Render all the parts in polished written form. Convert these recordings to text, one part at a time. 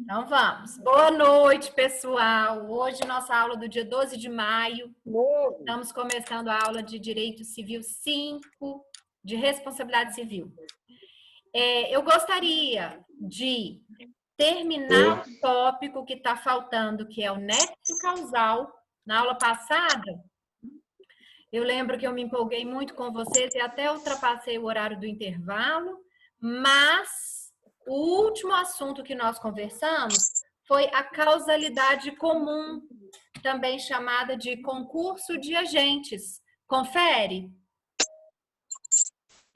Então vamos. Boa noite, pessoal. Hoje nossa aula do dia 12 de maio. Estamos começando a aula de Direito Civil 5, de Responsabilidade Civil. Eu gostaria de terminar o tópico que está faltando, que é o nexo causal. Na aula passada, eu lembro que eu me empolguei muito com vocês e até ultrapassei o horário do intervalo, mas o último assunto que nós conversamos foi a causalidade comum, também chamada de concurso de agentes. Confere?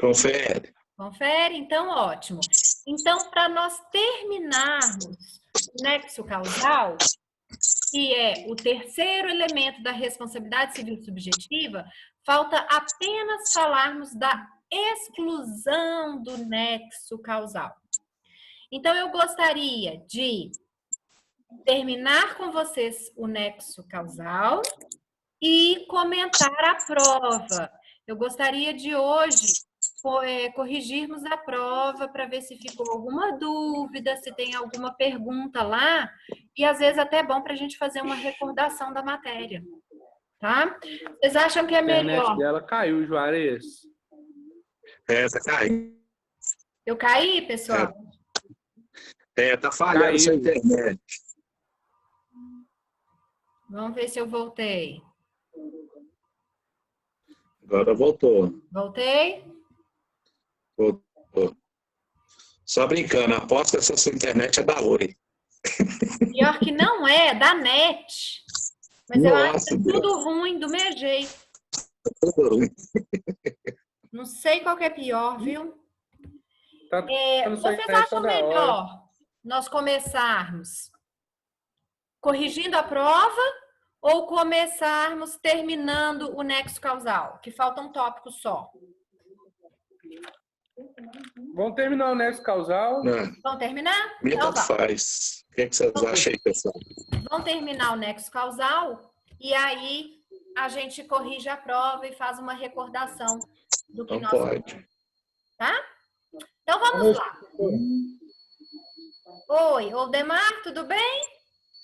Confere. Confere? Então, ótimo. Então, para nós terminarmos o nexo causal, que é o terceiro elemento da responsabilidade civil subjetiva, falta apenas falarmos da exclusão do nexo causal. Então, eu gostaria de terminar com vocês o nexo causal e comentar a prova. Eu gostaria de hoje corrigirmos a prova para ver se ficou alguma dúvida, se tem alguma pergunta lá, e às vezes até é bom para a gente fazer uma recordação da matéria, tá? Vocês acham que é melhor? A internet dela caiu, Juarez. Tá caindo. Eu caí, pessoal? Tá falhando essa internet. Vamos ver se eu voltei. Agora voltou. Voltei? Voltou. Só brincando, aposto que essa sua internet é da Oi. Pior que não é da NET. Mas Nossa, eu acho que é tudo ruim do meu jeito. Tudo ruim. Não sei qual que é pior, viu? Vocês Tá acham melhor nós começarmos corrigindo a prova ou começarmos terminando o nexo causal? Que falta um tópico só. Vamos terminar o nexo causal? Vamos terminar? Minha Então, tanto faz. O que vocês acham aí, pessoal? Vamos terminar o nexo causal e aí a gente corrige a prova e faz uma recordação do que Não nós pode. Tá? Então vamos lá. Oi, Oldemar, tudo bem?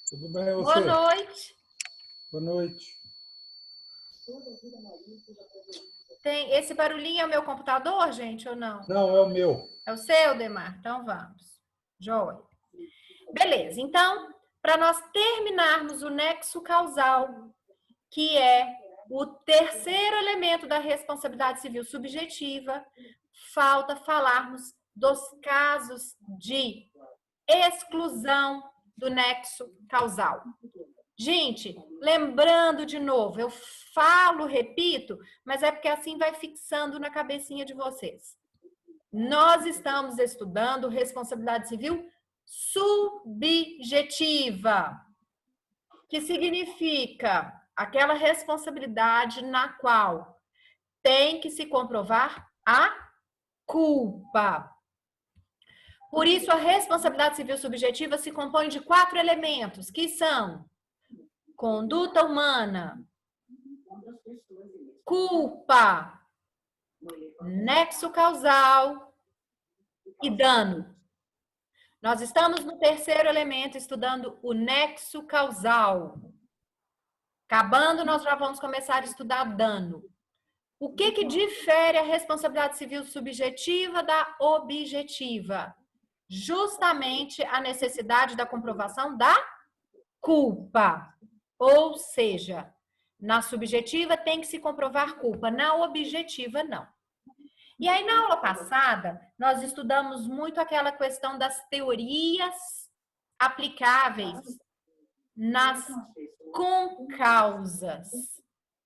Tudo bem, você? Boa noite. Boa noite. Esse barulhinho é o meu computador, gente, ou não? Não, é o meu. É o seu, Demar? Então vamos. Joia. Beleza, então, para nós terminarmos o nexo causal, que é o terceiro elemento da responsabilidade civil subjetiva, falta falarmos dos casos de exclusão do nexo causal. Gente, lembrando de novo, eu falo, repito, mas é porque assim vai fixando na cabecinha de vocês. Nós estamos estudando responsabilidade civil subjetiva, que significa aquela responsabilidade na qual tem que se comprovar a culpa. Por isso, a responsabilidade civil subjetiva se compõe de 4 elementos, que são conduta humana, culpa, nexo causal e dano. Nós estamos no terceiro elemento estudando o nexo causal. Acabando, nós já vamos começar a estudar dano. O que difere a responsabilidade civil subjetiva da objetiva? Justamente a necessidade da comprovação da culpa. Ou seja, na subjetiva tem que se comprovar culpa, na objetiva não. E aí, na aula passada, nós estudamos muito aquela questão das teorias aplicáveis nas concausas.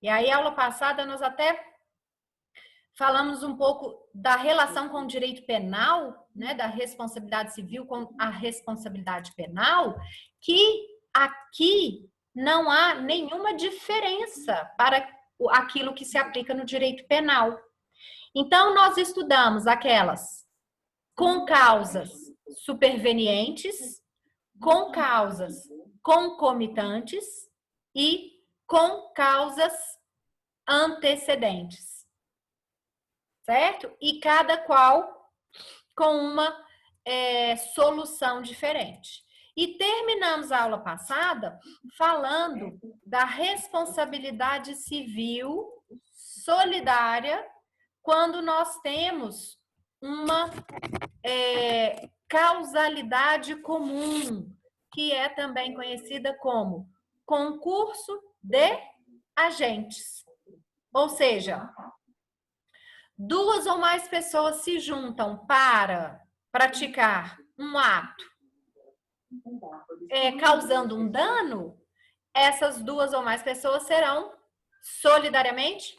E aí, na aula passada, nós até falamos um pouco da relação com o direito penal, né, da responsabilidade civil com a responsabilidade penal, que aqui não há nenhuma diferença para aquilo que se aplica no direito penal. Então, nós estudamos aquelas concausas supervenientes, concausas concomitantes e concausas antecedentes. Certo? E cada qual com uma solução diferente. E terminamos a aula passada falando da responsabilidade civil solidária quando nós temos uma causalidade comum, que é também conhecida como concurso de agentes. Ou seja, duas ou mais pessoas se juntam para praticar um ato causando um dano, essas duas ou mais pessoas serão solidariamente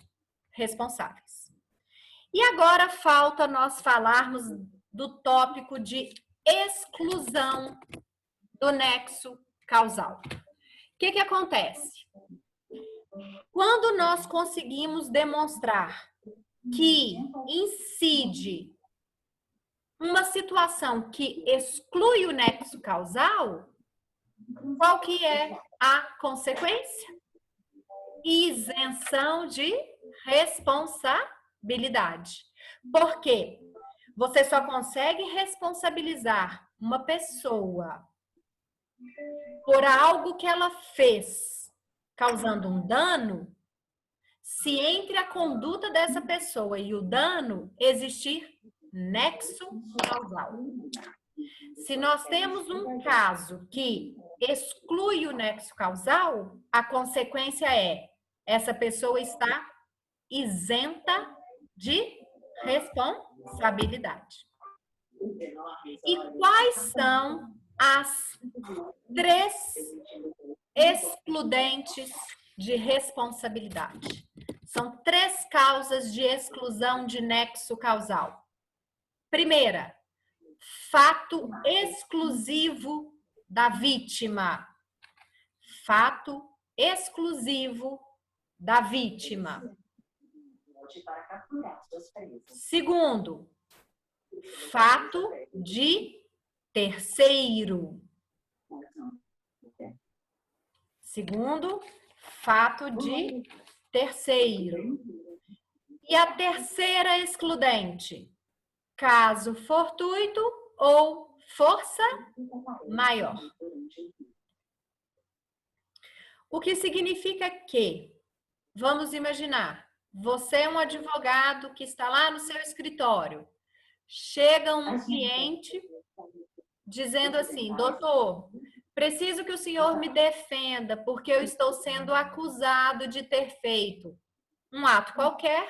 responsáveis. E agora falta nós falarmos do tópico de exclusão do nexo causal. O que acontece? Quando nós conseguimos demonstrar que incide uma situação que exclui o nexo causal, qual que é a consequência? Isenção de responsabilidade. Por quê? Você só consegue responsabilizar uma pessoa por algo que ela fez, causando um dano, se entre a conduta dessa pessoa e o dano existir nexo causal. Se nós temos um caso que exclui o nexo causal, a consequência é essa pessoa está isenta de responsabilidade. E quais são as 3 excludentes de responsabilidade? São 3 causas de exclusão de nexo causal. Primeira, fato exclusivo da vítima. Fato exclusivo da vítima. Segundo, fato de terceiro. Segundo, fato de terceiro. E a terceira excludente? Caso fortuito ou força maior. O que significa que, vamos imaginar, você é um advogado que está lá no seu escritório. Chega um cliente dizendo assim: doutor, preciso que o senhor me defenda porque eu estou sendo acusado de ter feito um ato qualquer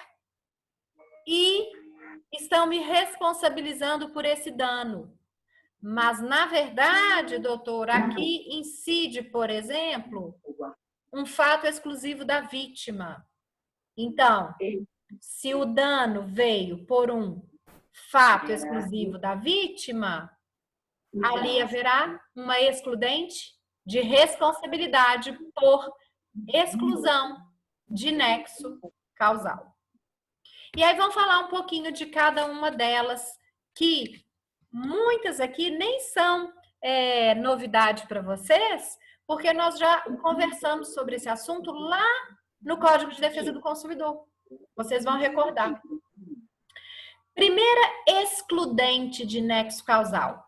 e estão me responsabilizando por esse dano. Mas, na verdade, doutor, aqui incide, por exemplo, um fato exclusivo da vítima. Então, se o dano veio por um fato exclusivo da vítima, ali haverá uma excludente de responsabilidade por exclusão de nexo causal. E aí vamos falar um pouquinho de cada uma delas, que muitas aqui nem são novidade para vocês, porque nós já conversamos sobre esse assunto lá no Código de Defesa do Consumidor. Vocês vão recordar. Primeira excludente de nexo causal.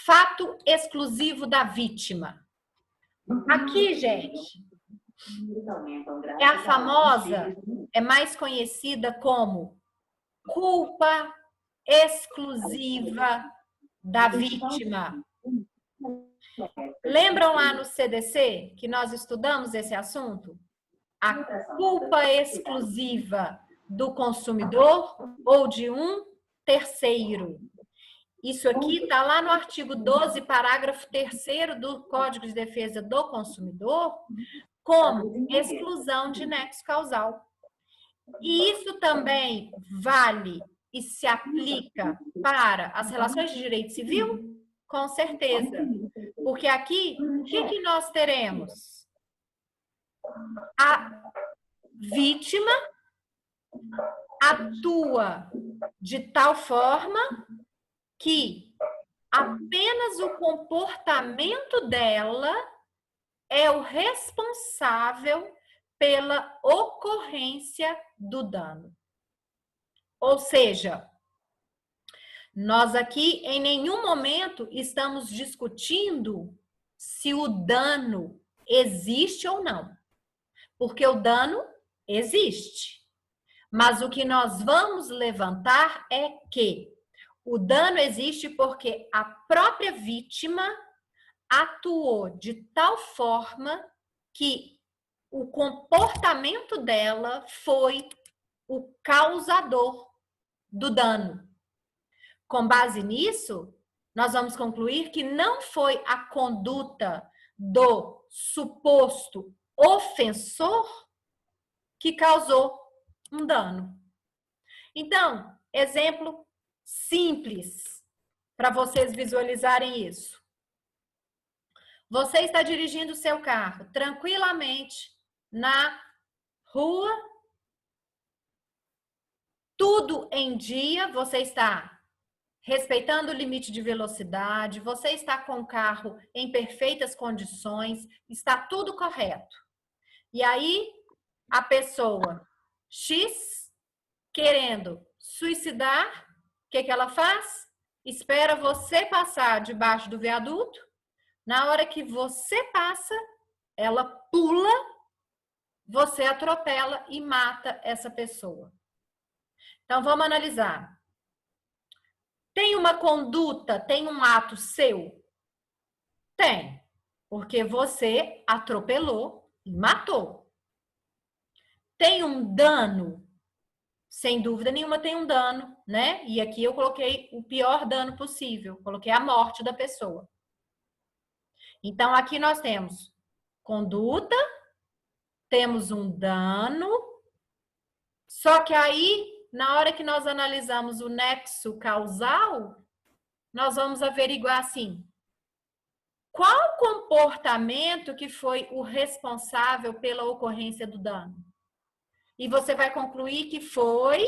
Fato exclusivo da vítima. Aqui, gente, é a famosa, é mais conhecida como culpa exclusiva da vítima. Lembram lá no CDC que nós estudamos esse assunto? A culpa exclusiva do consumidor ou de um terceiro. Isso aqui está lá no artigo 12, parágrafo 3º do Código de Defesa do Consumidor, como exclusão de nexo causal. E isso também vale e se aplica para as relações de direito civil? Com certeza. Porque aqui, o que nós teremos? A vítima atua de tal forma que apenas o comportamento dela é o responsável pela ocorrência do dano. Ou seja, nós aqui em nenhum momento estamos discutindo se o dano existe ou não. Porque o dano existe. Mas o que nós vamos levantar é que o dano existe porque a própria vítima atuou de tal forma que o comportamento dela foi o causador do dano. Com base nisso, nós vamos concluir que não foi a conduta do suposto ofensor que causou um dano. Então, exemplo simples para vocês visualizarem isso. Você está dirigindo o seu carro tranquilamente na rua, tudo em dia, você está respeitando o limite de velocidade, você está com o carro em perfeitas condições, está tudo correto. E aí, a pessoa X, querendo suicidar, o que ela faz? Espera você passar debaixo do viaduto. Na hora que você passa, ela pula, você atropela e mata essa pessoa. Então, vamos analisar. Tem uma conduta, tem um ato seu? Tem, porque você atropelou e matou. Tem um dano? Sem dúvida nenhuma tem um dano, né? E aqui eu coloquei o pior dano possível, coloquei a morte da pessoa. Então, aqui nós temos conduta, temos um dano, só que aí, na hora que nós analisamos o nexo causal, nós vamos averiguar assim, qual comportamento que foi o responsável pela ocorrência do dano? E você vai concluir que foi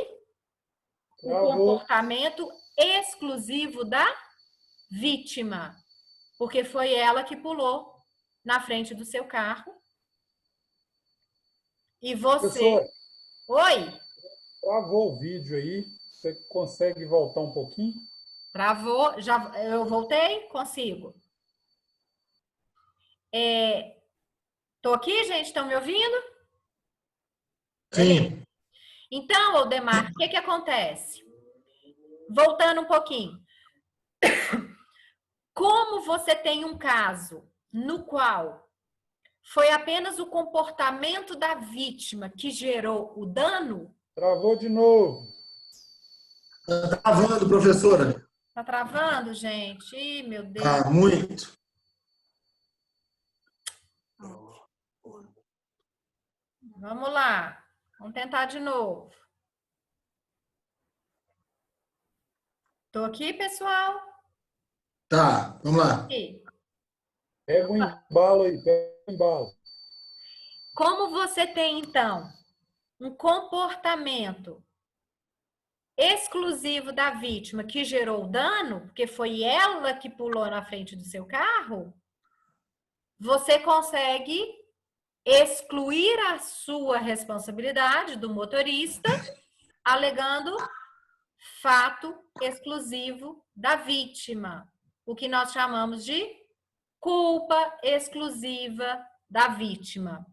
o comportamento exclusivo da vítima, porque foi ela que pulou na frente do seu carro. E você... Professor, Oi? travou o vídeo aí. Você consegue voltar um pouquinho? Travou. Já, eu voltei? Consigo. Tô aqui, gente? Estão me ouvindo? Sim. Então, Aldemar, o que acontece? Voltando um pouquinho. Como você tem um caso no qual foi apenas o comportamento da vítima que gerou o dano... Travou de novo. Tá travando, professora. Tá travando, gente? Ih, meu Deus. Ah, muito. Vamos lá. Vamos tentar de novo. Tô aqui, pessoal? Tá, vamos lá. Aqui. Pega um embalo aí, pega um embalo. Como você tem, então, um comportamento exclusivo da vítima que gerou o dano, porque foi ela que pulou na frente do seu carro, você consegue excluir a sua responsabilidade do motorista, alegando fato exclusivo da vítima, o que nós chamamos de culpa exclusiva da vítima,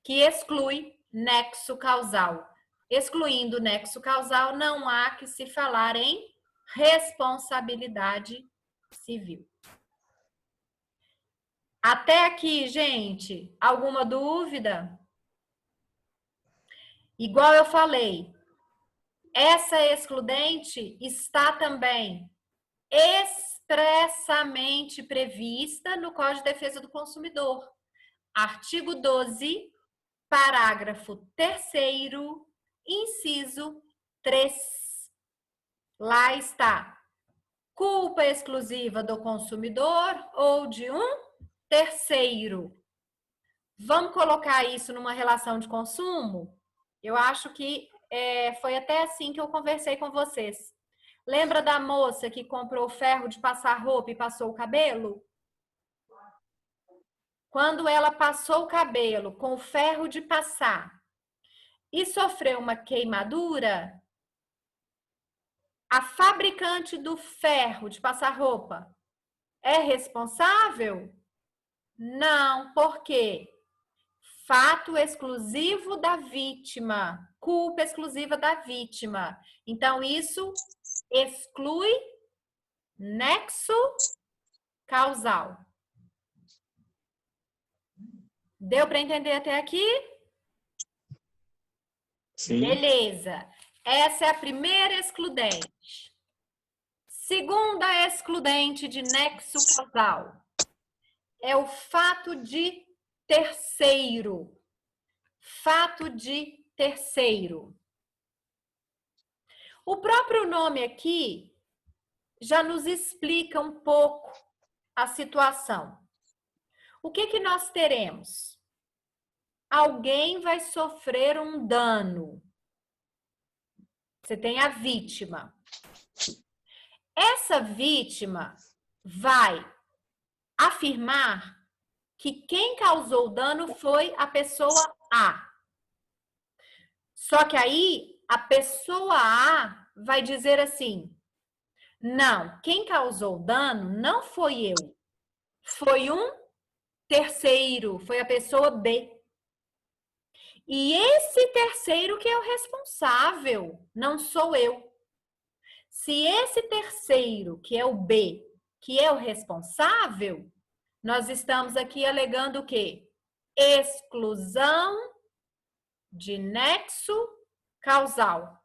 que exclui nexo causal. Excluindo o nexo causal, não há que se falar em responsabilidade civil. Até aqui, gente, alguma dúvida? Igual eu falei, essa excludente está também expressamente prevista no Código de Defesa do Consumidor. Artigo 12, parágrafo 3º, inciso 3. Lá está. Culpa exclusiva do consumidor ou de um terceiro. Vamos colocar isso numa relação de consumo? Eu acho que foi até assim que eu conversei com vocês. Lembra da moça que comprou ferro de passar roupa e passou o cabelo? Quando ela passou o cabelo com o ferro de passar e sofreu uma queimadura, a fabricante do ferro de passar roupa é responsável? Não, por quê? Fato exclusivo da vítima, culpa exclusiva da vítima. Então, isso exclui nexo causal. Deu para entender até aqui? Sim. Beleza. Essa é a primeira excludente. Segunda excludente de nexo causal é o fato de terceiro. Fato de terceiro. O próprio nome aqui já nos explica um pouco a situação. O que nós teremos? Alguém vai sofrer um dano. Você tem a vítima. Essa vítima vai afirmar que quem causou o dano foi a pessoa A. Só que aí a pessoa A vai dizer assim: não, quem causou o dano não foi eu. Foi um terceiro, foi a pessoa B. E esse terceiro que é o responsável, não sou eu. Se esse terceiro, que é o B, que é o responsável, nós estamos aqui alegando o quê? Exclusão de nexo causal.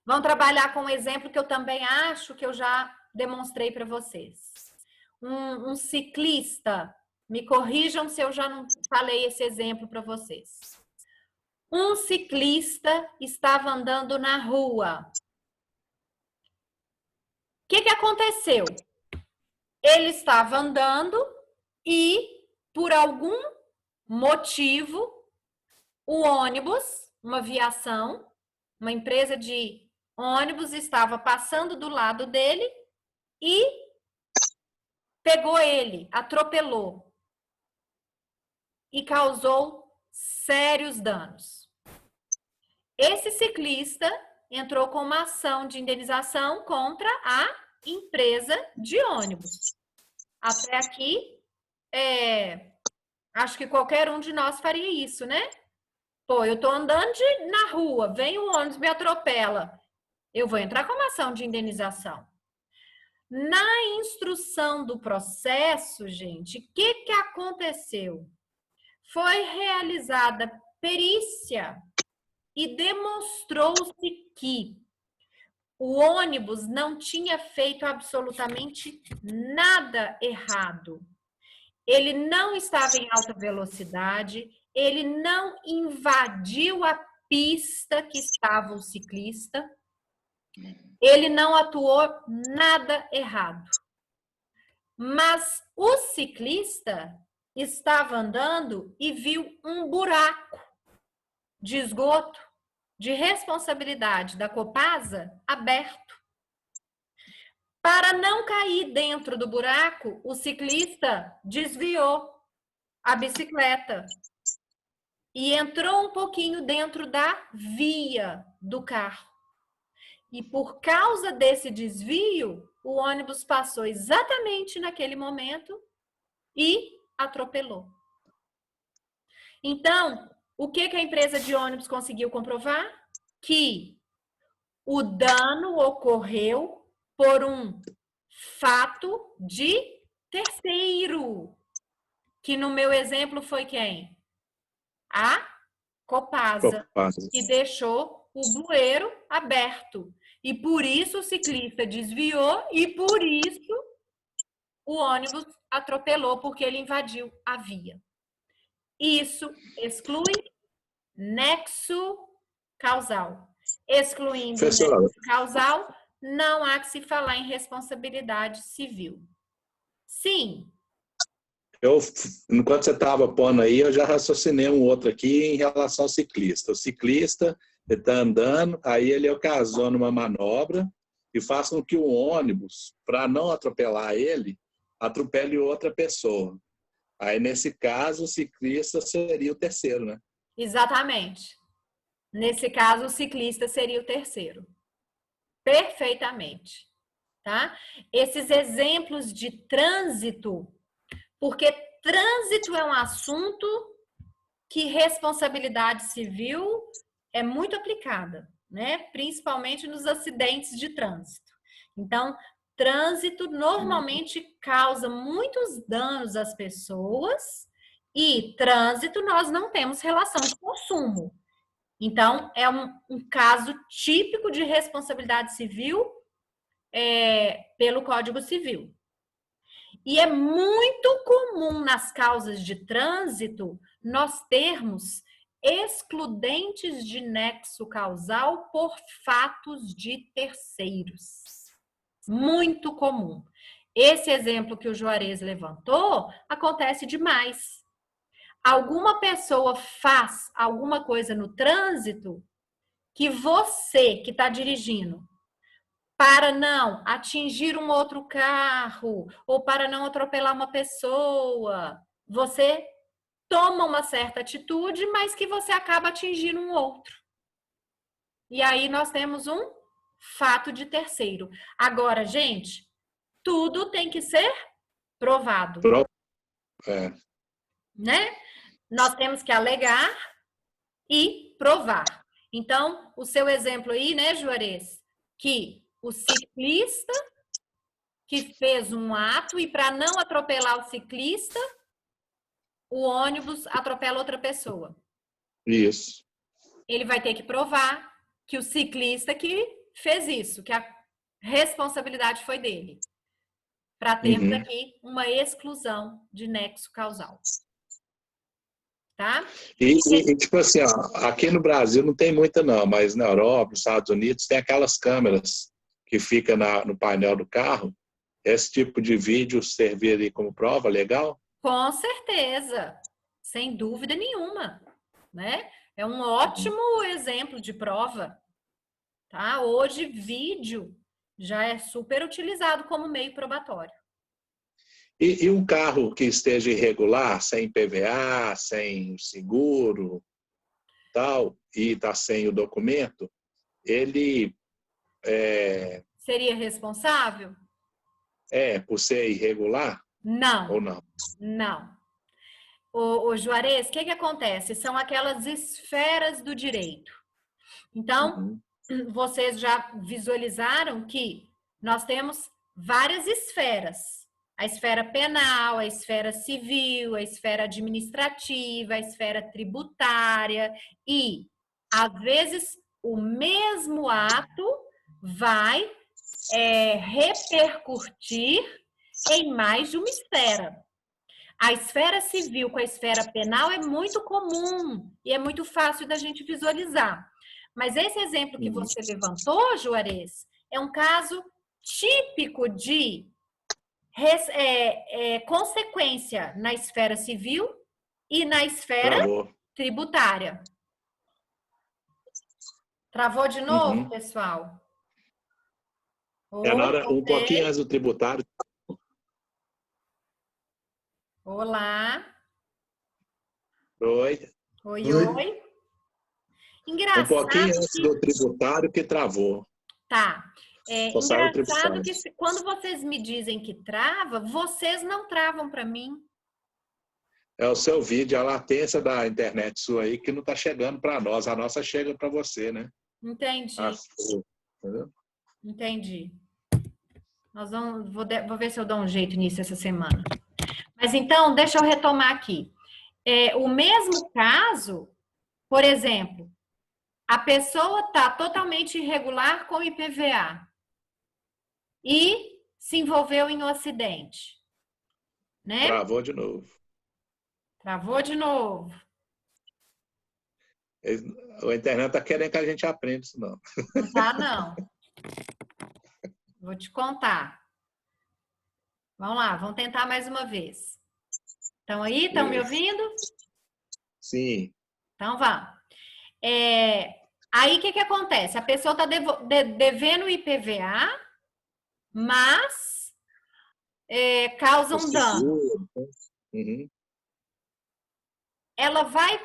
Vamos trabalhar com um exemplo que eu também acho que eu já demonstrei para vocês. Um ciclista, me corrijam se eu já não falei esse exemplo para vocês. Um ciclista estava andando na rua. O que aconteceu? Ele estava andando e, por algum motivo, o ônibus, uma viação, uma empresa de ônibus estava passando do lado dele e pegou ele, atropelou e causou sérios danos. Esse ciclista entrou com uma ação de indenização contra a empresa de ônibus. Até aqui, acho que qualquer um de nós faria isso, né? Pô, eu tô andando na rua, vem o ônibus, me atropela. Eu vou entrar com uma ação de indenização. Na instrução do processo, gente, o que aconteceu? Foi realizada perícia e demonstrou-se que o ônibus não tinha feito absolutamente nada errado. Ele não estava em alta velocidade, ele não invadiu a pista que estava o ciclista, ele não atuou nada errado. Mas o ciclista estava andando e viu um buraco de esgoto de responsabilidade da Copasa aberto. Para não cair dentro do buraco, o ciclista desviou a bicicleta e entrou um pouquinho dentro da via do carro. E por causa desse desvio, o ônibus passou exatamente naquele momento e atropelou. Então, o que a empresa de ônibus conseguiu comprovar? Que o dano ocorreu por um fato de terceiro. Que no meu exemplo foi quem? A Copasa, que deixou o bueiro aberto. E por isso o ciclista desviou e por isso o ônibus atropelou, porque ele invadiu a via. Isso exclui nexo causal. Excluindo o nexo causal, não há que se falar em responsabilidade civil. Sim. Enquanto você estava pondo aí, eu já raciocinei um outro aqui em relação ao ciclista. O ciclista está andando, aí ele ocasiona uma manobra e faz com que o ônibus, para não atropelar ele, atropele outra pessoa. Aí, nesse caso, o ciclista seria o terceiro, né? Exatamente. Nesse caso, o ciclista seria o terceiro. Perfeitamente. Tá? Esses exemplos de trânsito, Porque trânsito é um assunto que responsabilidade civil é muito aplicada, né? Principalmente nos acidentes de trânsito. Então, trânsito normalmente causa muitos danos às pessoas e trânsito nós não temos relação de consumo. Então, é um caso típico de responsabilidade civil pelo Código Civil. E é muito comum nas causas de trânsito nós termos excludentes de nexo causal por fatos de terceiros. Muito comum. Esse exemplo que o Juarez levantou acontece demais. Alguma pessoa faz alguma coisa no trânsito que você que está dirigindo, para não atingir um outro carro ou para não atropelar uma pessoa, você toma uma certa atitude, mas que você acaba atingindo um outro. E aí nós temos um fato de terceiro. Agora, gente, tudo tem que ser provado. Né? Nós temos que alegar e provar. Então, o seu exemplo aí, né, Juarez, que o ciclista que fez um ato e para não atropelar o ciclista, o ônibus atropela outra pessoa. Isso. Ele vai ter que provar que o ciclista que fez isso, que a responsabilidade foi dele. Para termos aqui uma exclusão de nexo causal. Tá? E tipo assim, ó, aqui no Brasil não tem muita não, mas na Europa, nos Estados Unidos, tem aquelas câmeras que ficam no painel do carro. Esse tipo de vídeo serviria como prova legal? Com certeza, sem dúvida nenhuma, né? É um ótimo exemplo de prova, tá? Hoje, vídeo já é super utilizado como meio probatório. E um carro que esteja irregular, sem PVA, sem seguro, tal, e está sem o documento, ele seria responsável? Por ser irregular? Não. Ou não? Não. O Juarez, o que acontece? São aquelas esferas do direito. Então, vocês já visualizaram que nós temos várias esferas. A esfera penal, a esfera civil, a esfera administrativa, a esfera tributária. E, às vezes, o mesmo ato vai repercutir em mais de uma esfera. A esfera civil com a esfera penal é muito comum e é muito fácil da gente visualizar. Mas esse exemplo que você levantou, Juarez, é um caso típico de consequência na esfera civil e na esfera tributária. Travou de novo, pessoal? Um pouquinho antes do tributário. Olá. Oi. Oi. Engraçado. Um pouquinho antes do tributário que travou. Tá. Engraçado que quando vocês me dizem que trava, vocês não travam para mim. É o seu vídeo, a latência da internet sua aí que não está chegando para nós. A nossa chega para você, né? Entendi. Entendeu? Entendi. Vou ver se eu dou um jeito nisso essa semana. Mas então, deixa eu retomar aqui. O mesmo caso, por exemplo, a pessoa está totalmente irregular com IPVA e se envolveu em um acidente, né? Travou de novo. Travou de novo. A internet está querendo que a gente aprenda isso, não. Não tá, não. Vou te contar. Vamos lá, vamos tentar mais uma vez. Estão aí? Estão me ouvindo? Sim. Então, vamos. Aí, o que acontece? A pessoa está devendo IPVA, mas causa um dano. Ela vai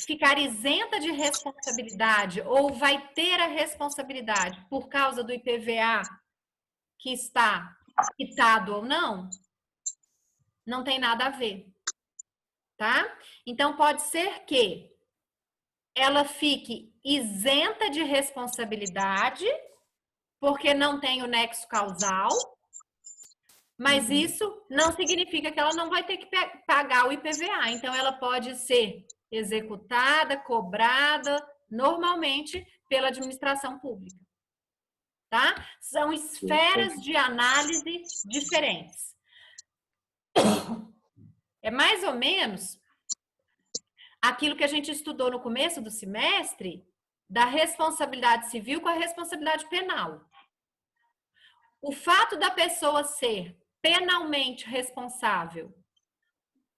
ficar isenta de responsabilidade ou vai ter a responsabilidade por causa do IPVA que está quitado ou não? não tem nada a ver, tá? Então, pode ser que ela fique isenta de responsabilidade, porque não tem o nexo causal, mas isso não significa que ela não vai ter que pagar o IPVA. Então, ela pode ser executada, cobrada, normalmente, pela administração pública. Tá? São esferas de análise diferentes. É mais ou menos aquilo que a gente estudou no começo do semestre, da responsabilidade civil com a responsabilidade penal. O fato da pessoa ser penalmente responsável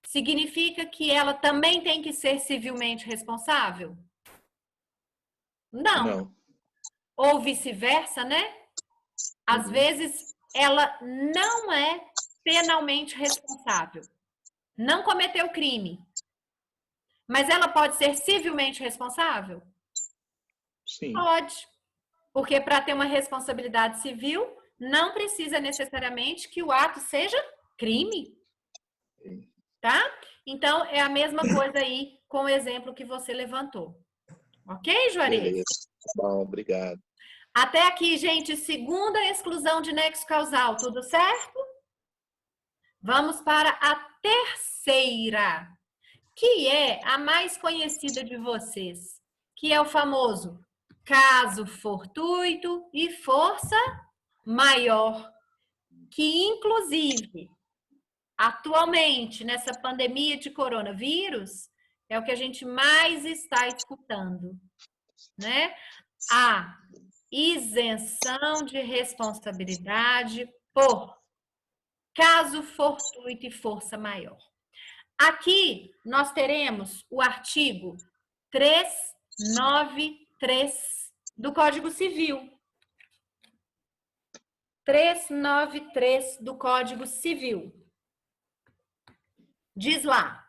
significa que ela também tem que ser civilmente responsável? Não. Ou vice-versa, né? Às vezes, ela não é penalmente responsável. Não cometeu crime. Mas ela pode ser civilmente responsável? Sim. Pode. Porque para ter uma responsabilidade civil, não precisa necessariamente que o ato seja crime. Tá? Então, é a mesma coisa aí com o exemplo que você levantou. Ok, Juarez? Beleza. Bom, obrigado. Até aqui, gente, segunda exclusão de nexo causal, tudo certo? Vamos para a terceira, que é a mais conhecida de vocês, que é o famoso caso fortuito e força maior, que inclusive, atualmente, nessa pandemia de coronavírus, é o que a gente mais está escutando, né? A isenção de responsabilidade por caso fortuito e força maior. Aqui nós teremos o artigo 393 do Código Civil. 393 do Código Civil. Diz lá: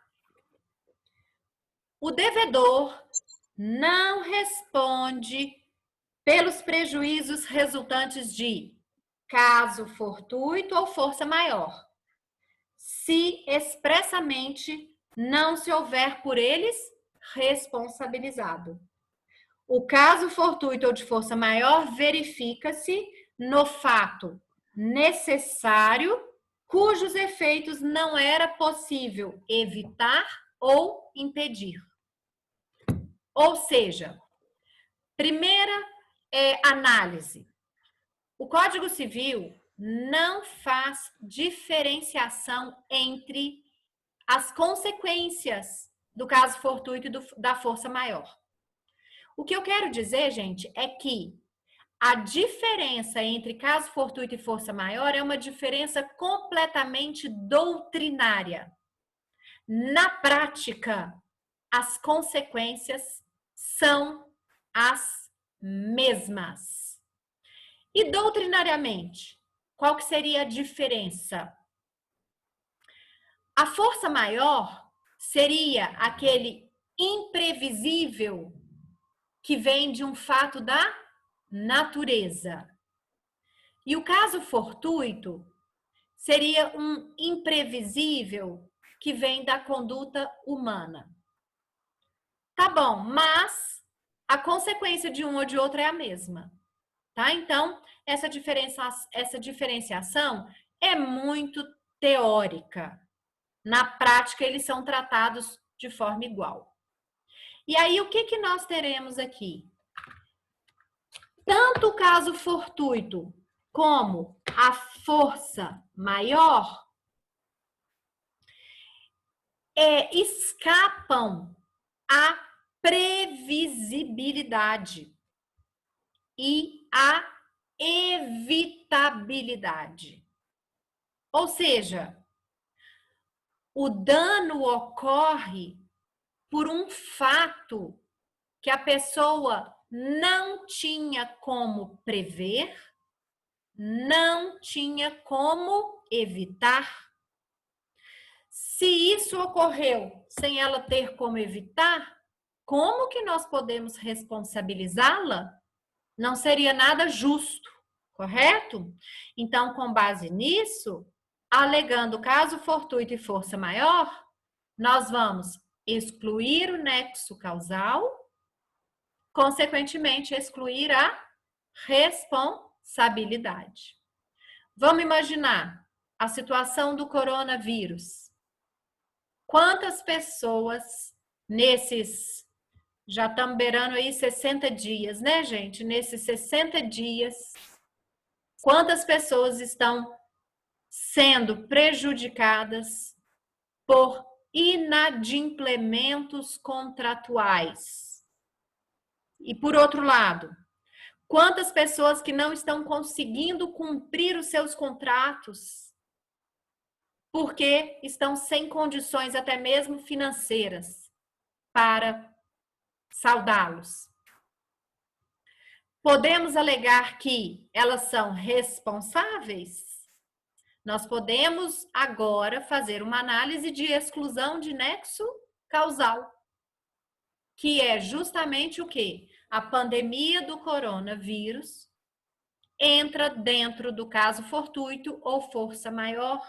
o devedor não responde pelos prejuízos resultantes de caso fortuito ou força maior, se expressamente não se houver por eles responsabilizado. O caso fortuito ou de força maior verifica-se no fato necessário cujos efeitos não era possível evitar ou impedir. Ou seja, primeira análise. O Código Civil não faz diferenciação entre as consequências do caso fortuito e da força maior. O que eu quero dizer, gente, é que a diferença entre caso fortuito e força maior é uma diferença completamente doutrinária. Na prática, as consequências são as mesmas. E doutrinariamente, qual que seria a diferença? A força maior seria aquele imprevisível que vem de um fato da natureza. E o caso fortuito seria um imprevisível que vem da conduta humana. Tá bom, mas a consequência de um ou de outro é a mesma. Tá? Então, essa diferenciação é muito teórica. Na prática, eles são tratados de forma igual. E aí, o que nós teremos aqui? Tanto o caso fortuito como a força maior escapam à previsibilidade e à evitabilidade. Ou seja, o dano ocorre por um fato que a pessoa não tinha como prever, não tinha como evitar. Se isso ocorreu sem ela ter como evitar, como que nós podemos responsabilizá-la? Não seria nada justo, correto? Então, com base nisso, alegando caso fortuito e força maior, nós vamos excluir o nexo causal, consequentemente, excluir a responsabilidade. Vamos imaginar a situação do coronavírus. Quantas pessoas nesses, já estamos beirando aí 60 dias, né, gente? Nesses 60 dias, quantas pessoas estão sendo prejudicadas por inadimplementos contratuais? E por outro lado, quantas pessoas que não estão conseguindo cumprir os seus contratos porque estão sem condições até mesmo financeiras para saldá-los? Podemos alegar que elas são responsáveis? Nós podemos agora fazer uma análise de exclusão de nexo causal, que é justamente o quê? A pandemia do coronavírus entra dentro do caso fortuito ou força maior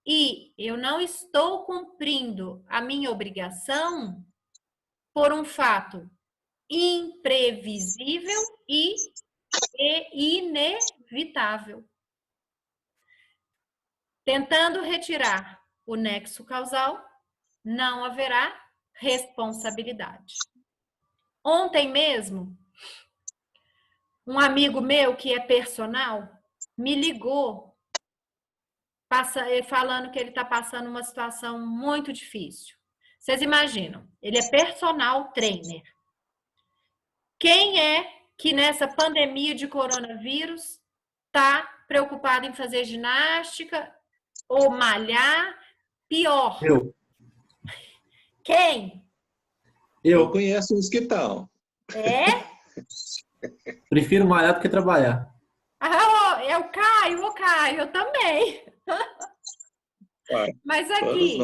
e eu não estou cumprindo a minha obrigação por um fato imprevisível e inevitável. Tentando retirar o nexo causal, não haverá responsabilidade. Ontem mesmo, um amigo meu que é personal me ligou falando que ele está passando uma situação muito difícil. Vocês imaginam, ele é personal trainer. Quem é que nessa pandemia de coronavírus está preocupado em fazer ginástica ou malhar? Pior. Eu. Quem? Eu conheço uns que estão. É? Prefiro malhar do que trabalhar. Ah, é o Caio, eu também. Mas aqui,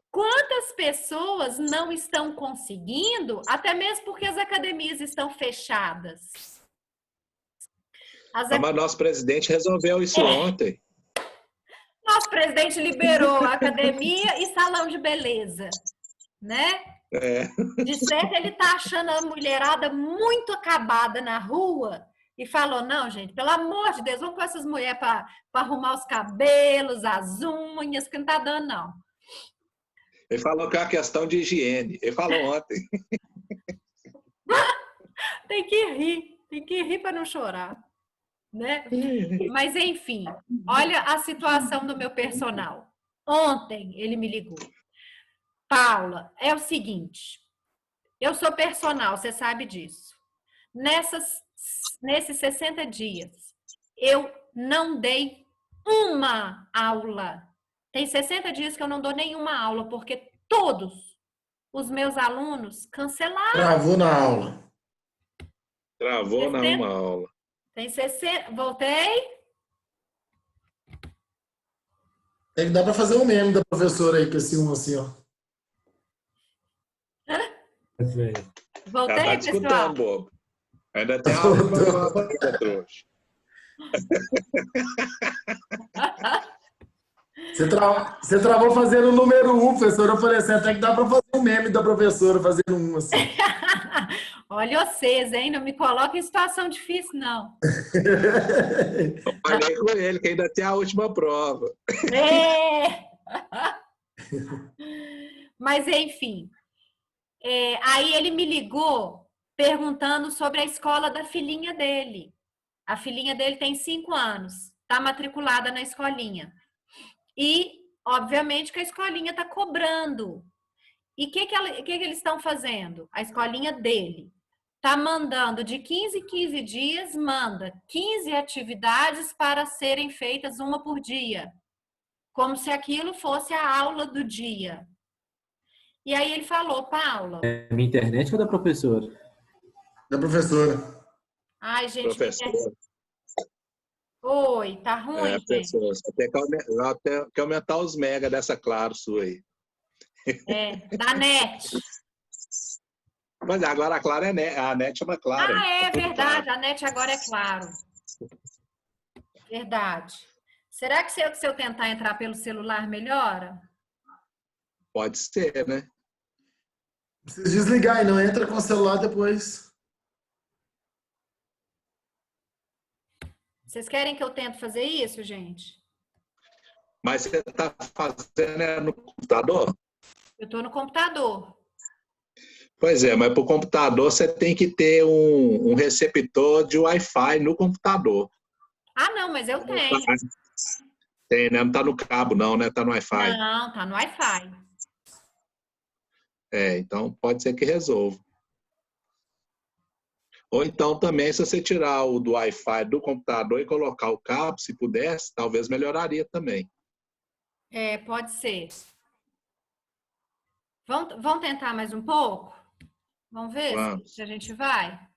quantas pessoas não estão conseguindo, até mesmo porque as academias estão fechadas? Mas nosso presidente resolveu isso ontem. Nosso presidente liberou a academia e salão de beleza, né? De certo, ele tá achando a mulherada muito acabada na rua e falou, não, gente, pelo amor de Deus, vamos com essas mulheres para arrumar os cabelos, as unhas, que não tá dando, não. Ele falou que é uma questão de higiene. Ele falou ontem. Tem que rir para não chorar, né? Mas, enfim, olha a situação do meu personal. Ontem ele me ligou. Paula, é o seguinte, eu sou personal, você sabe disso. Nesses 60 dias, eu não dei uma aula. Tem 60 dias que eu não dou nenhuma aula, porque todos os meus alunos cancelaram. Travou na aula. Travou na uma aula. Tem 60... Voltei? Tem que dar para fazer um meme da professora aí, que assim, ó. Voltei, tá pessoal? escutando, bobo. Ainda tem aula para trouxa. Você travou fazendo o número 1, professora. Eu falei assim, até que dá para fazer um meme da professora fazendo um assim. Olha vocês, hein? Não me coloca em situação difícil, não. Eu falei com ele, que ainda tem a última prova. Mas, enfim. Aí ele me ligou perguntando sobre a escola da filhinha dele. A filhinha dele tem 5 anos, está matriculada na escolinha. E, obviamente, que a escolinha está cobrando. E o que eles estão fazendo? A escolinha dele está mandando de 15 em 15 dias, manda 15 atividades para serem feitas uma por dia. Como se aquilo fosse a aula do dia. E aí ele falou, Paula... É minha internet ou da professora? Da professora. Ai, gente... Professora. Oi, tá ruim, gente? Professora. Você tem que aumentar os mega dessa Claro sua aí. Da NET. Mas agora a Claro a NET chama Claro. É verdade, a NET agora é Claro. Verdade. Será que se eu tentar entrar pelo celular melhora? Pode ser, né? Não precisa desligar e não entra com o celular depois. Vocês querem que eu tente fazer isso, gente? Mas você está fazendo no computador? Eu estou no computador. Pois é, mas para o computador você tem que ter um receptor de Wi-Fi no computador. Ah, não, mas eu tenho. Tem, né? Não está no cabo, não, né? Está no Wi-Fi. Não, tá no Wi-Fi. Então pode ser que resolva. Ou então também, se você tirar o do Wi-Fi do computador e colocar o cabo, se pudesse, talvez melhoraria também. Pode ser. Vamos tentar mais um pouco? Vamos ver Vamos. se a gente vai?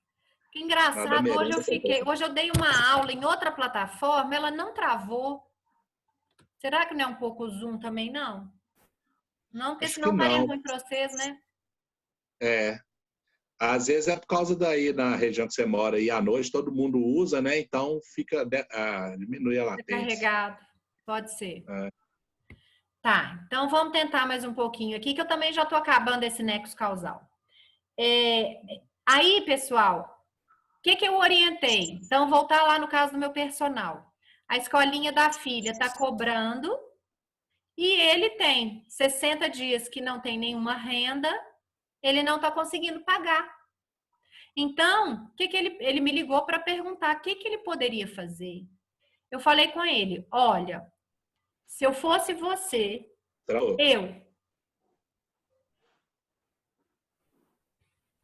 Que Nada engraçado, merece. hoje eu dei uma aula em outra plataforma, ela não travou. Será que não é um pouco o Zoom também, não? Não, porque Acho senão que estaria não. ruim para vocês, né? Às vezes é por causa daí, na região que você mora, e à noite todo mundo usa, né? Então diminui a latência. Carregado. Pode ser. É. Tá, então vamos tentar mais um pouquinho aqui, que eu também já estou acabando esse nexo causal. Aí, pessoal, o que eu orientei? Então, voltar lá no caso do meu personal. A escolinha da filha está cobrando e ele tem 60 dias que não tem nenhuma renda, ele não está conseguindo pagar. Então, ele me ligou para perguntar o que ele poderia fazer. Eu falei com ele, olha, se eu fosse você,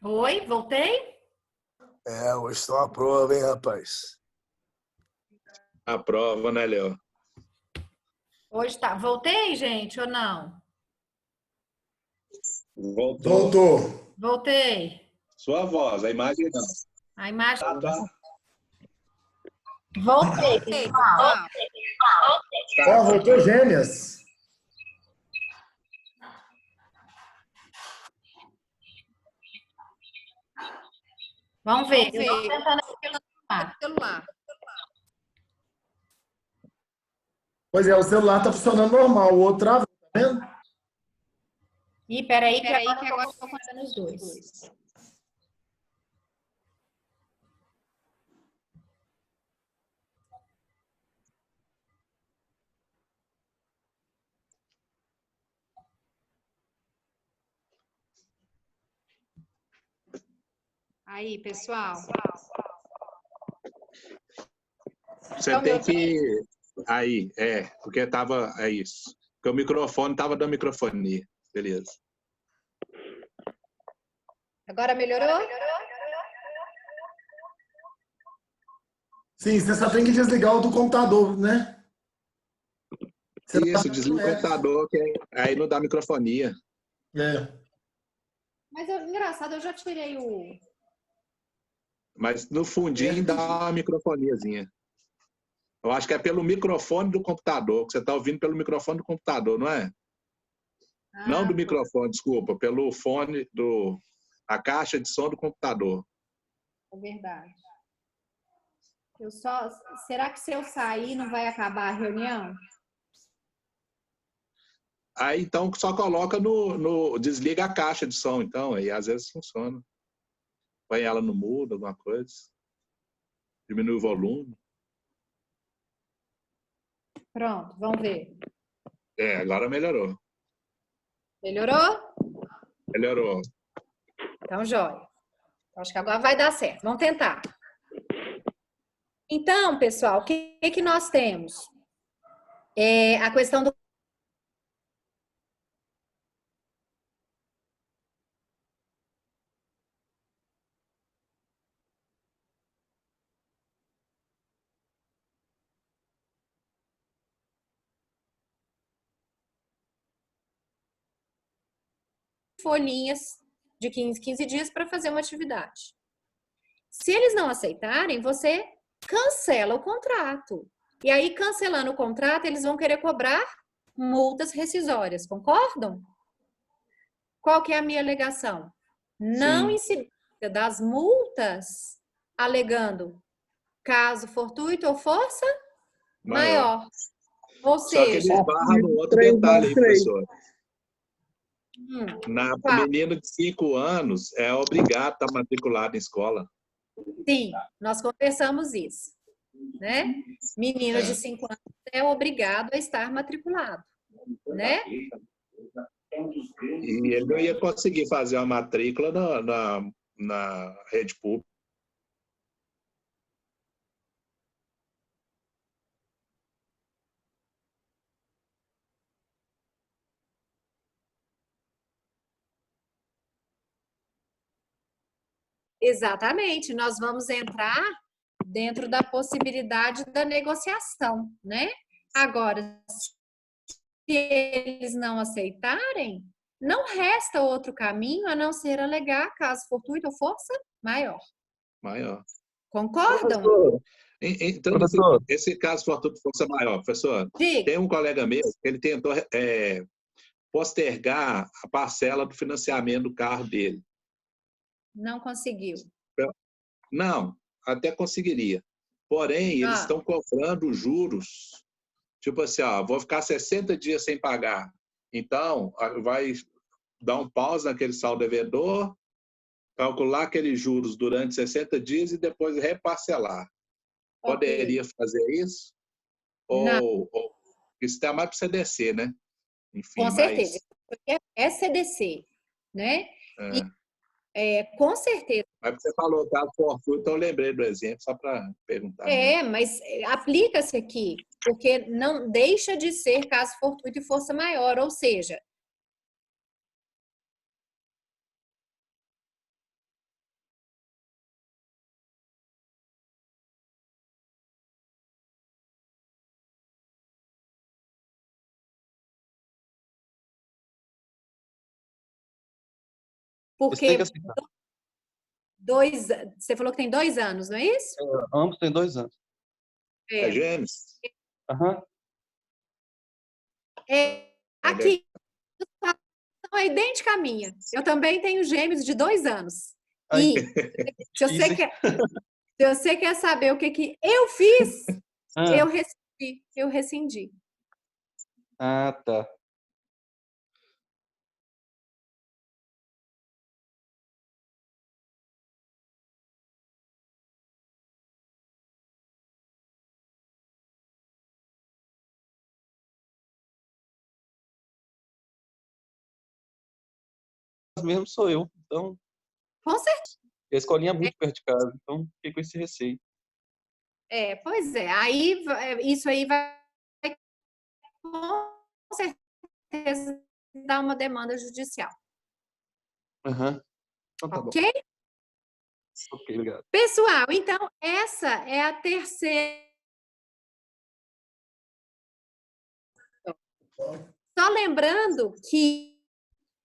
Oi, voltei? Hoje está uma prova, hein, rapaz? A prova, né, Léo? Hoje tá. Voltei, gente, ou não? Voltou. Voltei. Sua voz, a imagem não. A imagem. Tá. Voltei, pessoal. Voltou gêmeas. Vamos ver. Eu tô tentando pelo celular. Pois é, o celular tá funcionando normal, o outro travou, tá vendo? Ih, peraí, que agora eu tô fazendo os dois. Aí, pessoal. Você tem que... Aí, porque tava... É isso. Porque o microfone tava dando microfonia. Beleza. Agora melhorou? Sim, você só tem que desligar o do computador, né? Isso, desliga o computador, que aí não dá microfonia. Mas engraçado, eu já tirei o... Mas no fundinho dá uma microfoniazinha. Eu acho que é pelo microfone do computador, que você está ouvindo pelo microfone do computador, não é? Não do microfone, desculpa, pelo fone a caixa de som do computador. É verdade. Será que se eu sair não vai acabar a reunião? Aí então só coloca desliga a caixa de som, então, aí às vezes funciona. Põe ela no mudo, alguma coisa. Diminui o volume. Pronto, vamos ver. Agora melhorou. Melhorou? Melhorou. Então, jóia. Acho que agora vai dar certo. Vamos tentar. Então, pessoal, o que nós temos? A questão do folhinhas de 15 dias para fazer uma atividade. Se eles não aceitarem, você cancela o contrato. E aí, cancelando o contrato, eles vão querer cobrar multas rescisórias, concordam? Qual que é a minha alegação? Não incidência das multas, alegando caso fortuito ou força maior. Ou Só que ele seja, esbarra no outro 3 detalhe aí, mais 3. professor. qual? Menino de 5 anos é obrigado a estar matriculado em escola. Sim, nós conversamos isso, né? Menino de 5 anos é obrigado a estar matriculado, né? E ele não ia conseguir fazer uma matrícula na rede pública. Exatamente, nós vamos entrar dentro da possibilidade da negociação, né? Agora, se eles não aceitarem, não resta outro caminho a não ser alegar caso fortuito ou força maior. Maior. Concordam? Então, Professor. esse caso fortuito de força maior, professor, Diga. tem um colega meu que ele tentou postergar a parcela do financiamento do carro dele. Não conseguiu. Não, até conseguiria. Porém, eles Ah. estão cobrando juros. Tipo assim, ó, vou ficar 60 dias sem pagar. Então, vai dar um pause naquele saldo devedor, calcular aqueles juros durante 60 dias e depois reparcelar. Ok. Poderia fazer isso? Não. Ou isso está mais para o CDC, né? Enfim, Com certeza. mas... É CDC, né? É. Com certeza. Mas você falou caso fortuito, então eu lembrei do exemplo, só para perguntar. Mas aplica-se aqui, porque não deixa de ser caso fortuito e força maior, ou seja, porque você falou que tem 2 anos, não é isso? Ambos têm 2 anos. É gêmeos? Aham. Aqui, a situação é idêntica à minha. Eu também tenho gêmeos de 2 anos. Ai, E se você quer saber o que eu fiz, eu rescindi. Ah, tá. Mesmo sou eu, então Com certeza. a escolinha é muito perto de casa, então fiquei com esse receio. Pois é. Aí, isso aí vai com certeza dar uma demanda judicial. Aham. Então tá Ok? bom. Ok, obrigado. Pessoal, então, essa é a terceira. Só lembrando que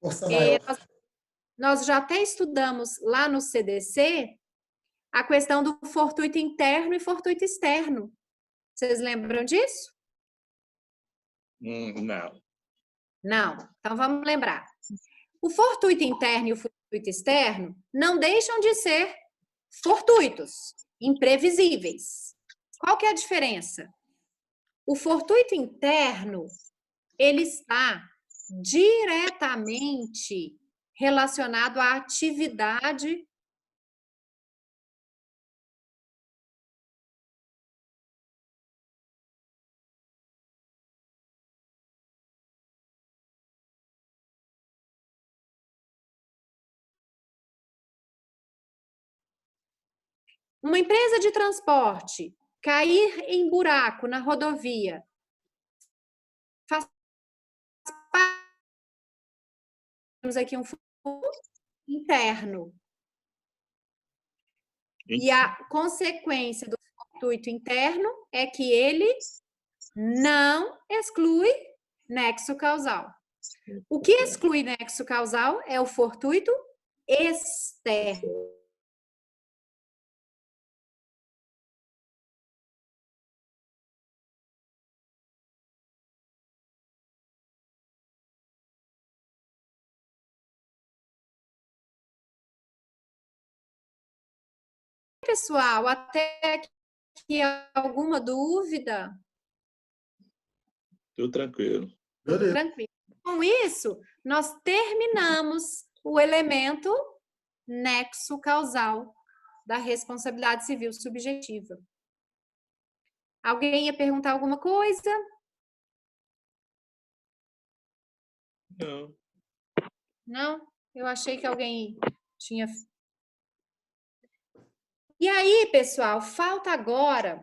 Força maior. nós já até estudamos lá no CDC a questão do fortuito interno e fortuito externo. Vocês lembram disso? Não. Não. Então, vamos lembrar. O fortuito interno e o fortuito externo não deixam de ser fortuitos, imprevisíveis. Qual que é a diferença? O fortuito interno, ele está diretamente relacionado à atividade uma empresa de transporte cair em buraco na rodovia faz temos aqui um fortuito interno. E a consequência do fortuito interno é que ele não exclui nexo causal. O que exclui nexo causal é o fortuito externo. Pessoal, até aqui alguma dúvida? Tudo tranquilo. Beleza. Tranquilo. Com isso, nós terminamos o elemento nexo causal da responsabilidade civil subjetiva. Alguém ia perguntar alguma coisa? Não. Não? Eu achei que alguém tinha. E aí, pessoal, falta agora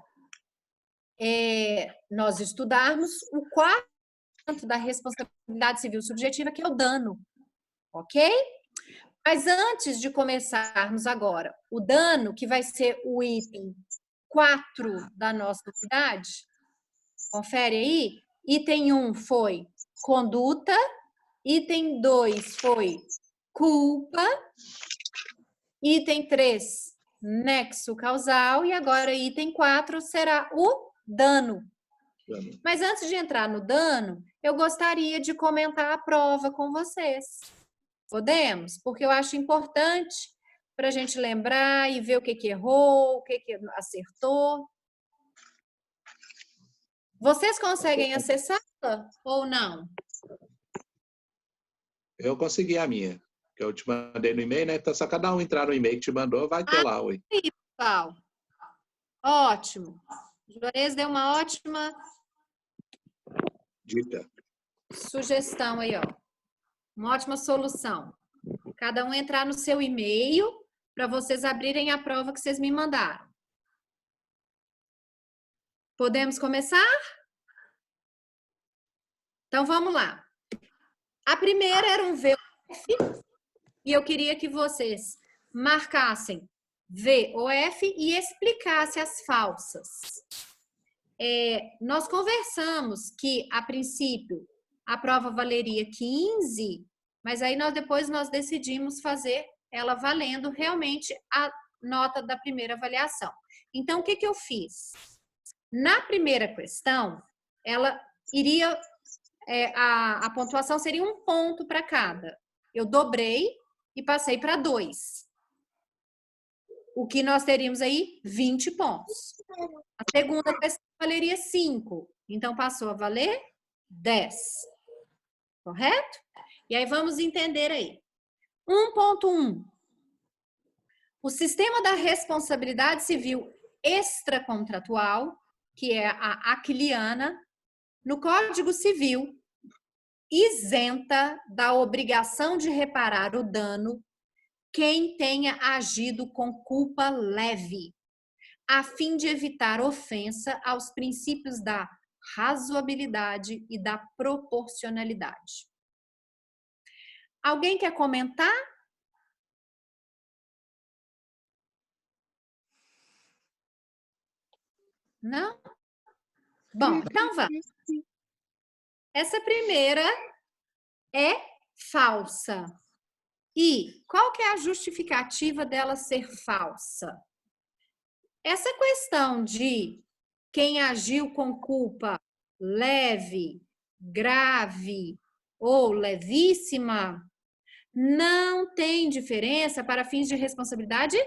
nós estudarmos o quarto da responsabilidade civil subjetiva, que é o dano, ok? Mas antes de começarmos agora, o dano, que vai ser o item 4 da nossa unidade, confere aí, item 1 foi conduta, item 2 foi culpa, item 3, nexo causal, e agora item 4 será o dano. Mas antes de entrar no dano, eu gostaria de comentar a prova com vocês. Podemos? Porque eu acho importante para a gente lembrar e ver o que errou, o que acertou. Vocês conseguem acessá-la ou não? Eu consegui a minha, que eu te mandei no e-mail, né? Então, só cada um entrar no e-mail que te mandou, vai ter lá, ué. Pessoal. Ótimo. Juarez deu uma ótima Dica. sugestão aí, ó. Uma ótima solução. Cada um entrar no seu e-mail para vocês abrirem a prova que vocês me mandaram. Podemos começar? Então, vamos lá. A primeira era um VOF e eu queria que vocês marcassem VOF e explicassem as falsas. Nós conversamos que, a princípio, a prova valeria 15, mas aí depois nós decidimos fazer ela valendo realmente a nota da primeira avaliação. Então, o que eu fiz? Na primeira questão, ela iria, a pontuação seria 1 ponto para cada. Eu dobrei e passei para 2. O que nós teríamos aí? 20 pontos. A segunda questão valeria 5, então passou a valer 10. Correto? E aí vamos entender aí. 1.1. O sistema da responsabilidade civil extracontratual, que é a aquiliana, no Código Civil, isenta da obrigação de reparar o dano quem tenha agido com culpa leve, a fim de evitar ofensa aos princípios da razoabilidade e da proporcionalidade. Alguém quer comentar? Não? Bom, então vamos. Essa primeira é falsa. E qual que é a justificativa dela ser falsa? Essa questão de quem agiu com culpa leve, grave ou levíssima não tem diferença para fins de responsabilidade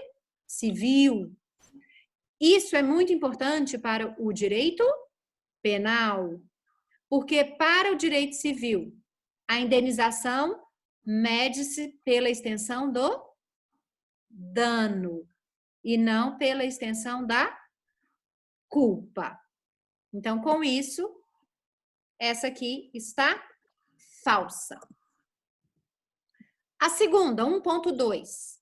civil. Isso é muito importante para o direito penal, porque para o direito civil, a indenização mede-se pela extensão do dano e não pela extensão da culpa. Então, com isso, essa aqui está falsa. A segunda, 1.2.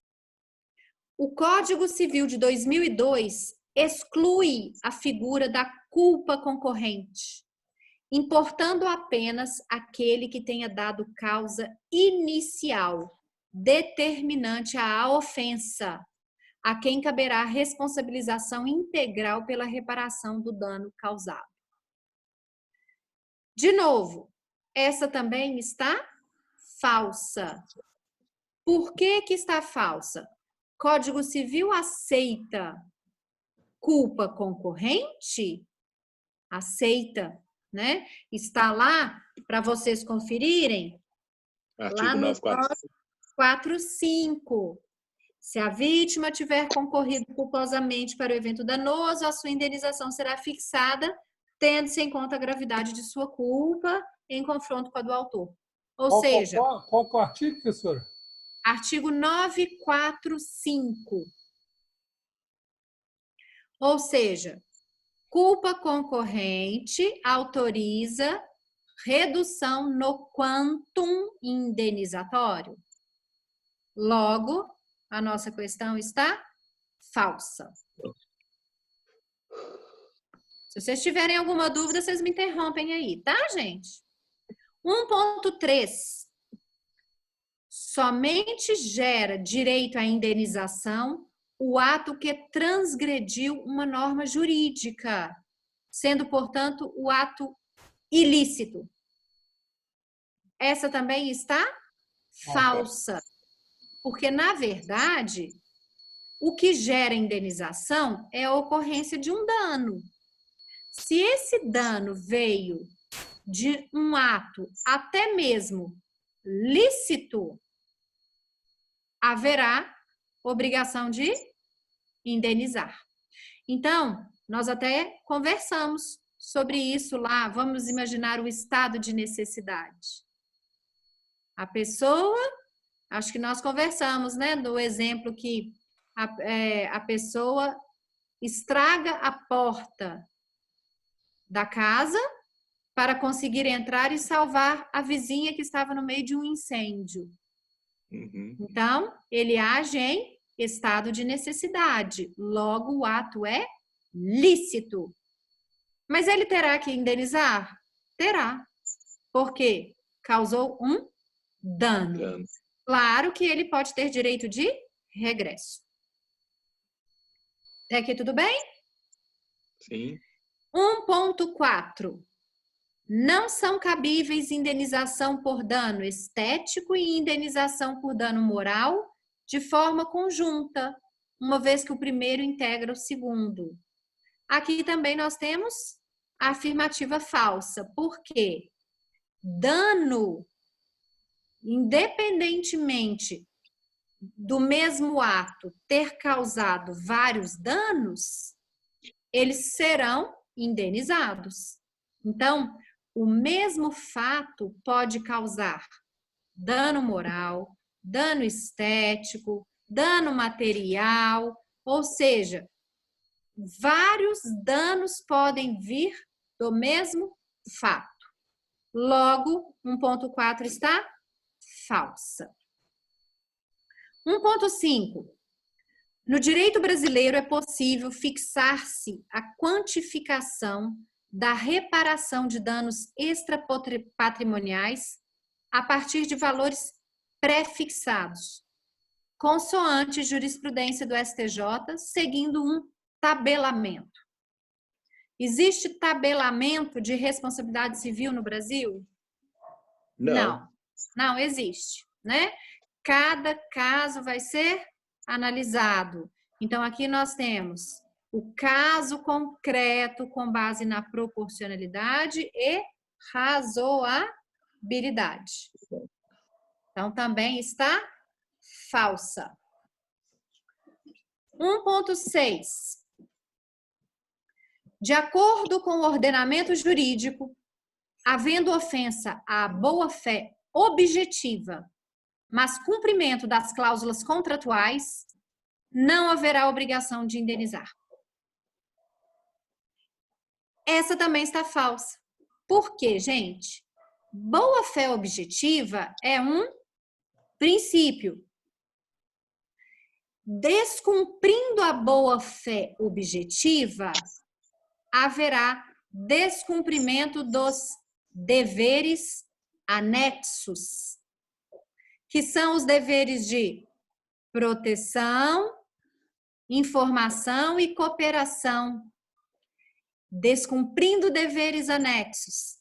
O Código Civil de 2002 exclui a figura da culpa concorrente, importando apenas aquele que tenha dado causa inicial, determinante à ofensa, a quem caberá responsabilização integral pela reparação do dano causado. De novo, essa também está falsa. Por que está falsa? Código Civil aceita culpa concorrente? Aceita, né? Está lá para vocês conferirem. Artigo Lá no 945. 4.5. Se a vítima tiver concorrido culposamente para o evento danoso, a sua indenização será fixada tendo-se em conta a gravidade de sua culpa em confronto com a do autor. Ou seja, Qual que é o artigo, professora? artigo 945. Ou seja, culpa concorrente autoriza redução no quantum indenizatório. Logo, a nossa questão está falsa. Se vocês tiverem alguma dúvida, vocês me interrompem aí, tá, gente? 1.3. Somente gera direito à indenização o ato que transgrediu uma norma jurídica, sendo, portanto, o ato ilícito. Essa também está falsa, porque, na verdade, o que gera indenização é a ocorrência de um dano. Se esse dano veio de um ato até mesmo lícito, haverá obrigação de indenizar. Então, nós até conversamos sobre isso lá. Vamos imaginar o estado de necessidade. A pessoa, acho que nós conversamos, né, do exemplo que a pessoa estraga a porta da casa para conseguir entrar e salvar a vizinha que estava no meio de um incêndio. Então, ele age em estado de necessidade. Logo, o ato é lícito. Mas ele terá que indenizar? Terá. Por quê? Causou um dano. Claro que ele pode ter direito de regresso. Até aqui tudo bem? Sim. 1.4. Não são cabíveis indenização por dano estético e indenização por dano moral de forma conjunta, uma vez que o primeiro integra o segundo. Aqui também nós temos a afirmativa falsa. Por quê? Dano, independentemente do mesmo ato ter causado vários danos, eles serão indenizados. Então, o mesmo fato pode causar dano moral, dano estético, dano material, ou seja, vários danos podem vir do mesmo fato. Logo, 1.4 está falsa. 1.5. No direito brasileiro é possível fixar-se a quantificação da reparação de danos extrapatrimoniais a partir de valores pré-fixados, consoante jurisprudência do STJ, seguindo um tabelamento. Existe tabelamento de responsabilidade civil no Brasil? Não. Não existe, né? Cada caso vai ser analisado. Então, aqui nós temos o caso concreto com base na proporcionalidade e razoabilidade. Então, também está falsa. 1.6. De acordo com o ordenamento jurídico, havendo ofensa à boa-fé objetiva, mas cumprimento das cláusulas contratuais, não haverá obrigação de indenizar. Essa também está falsa. Por quê, gente? Boa-fé objetiva é um princípio. Descumprindo a boa-fé objetiva, haverá descumprimento dos deveres anexos, que são os deveres de proteção, informação e cooperação. Descumprindo deveres anexos,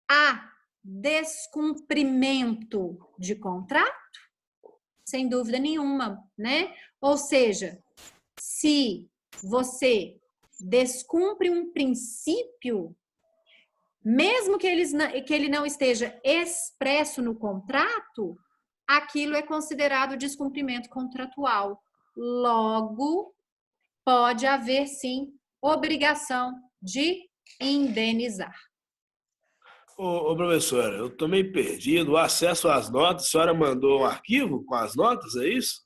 há descumprimento de contrato? Sem dúvida nenhuma, né? Ou seja, se você descumpre um princípio, mesmo que ele não esteja expresso no contrato, aquilo é considerado descumprimento contratual. Logo, pode haver, sim, obrigação de indenizar. Ô, professora, eu tô meio perdido. O acesso às notas, a senhora mandou um arquivo com as notas, é isso?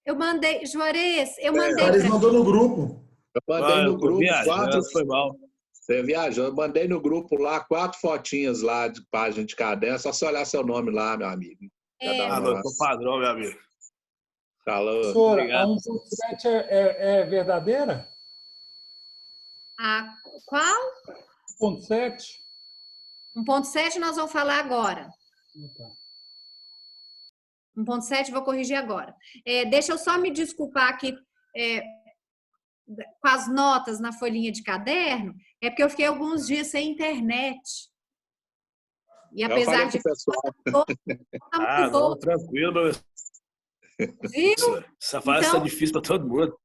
Eu mandei, Juarez, eu mandei. Juarez mandou no grupo. Eu mandei no eu tô grupo viajando, foi mal. Você viajou, eu mandei no grupo lá 4 fotinhas lá de página de caderno, só você olhar seu nome lá, meu amigo. Já dá Ah, uma- não, tô padrão, meu amigo. Falou. Professora, Obrigado. a 1.7 é verdadeira? A qual? 1.7? 1.7 nós vamos falar agora. Tá. 1.7 vou corrigir agora. Deixa eu só me desculpar aqui com as notas na folhinha de caderno, é porque eu fiquei alguns dias sem internet. E Eu apesar falei de... pro pessoal. Ah, não, tranquilo, professor. Viu? Essa fase Então- tá difícil pra todo mundo.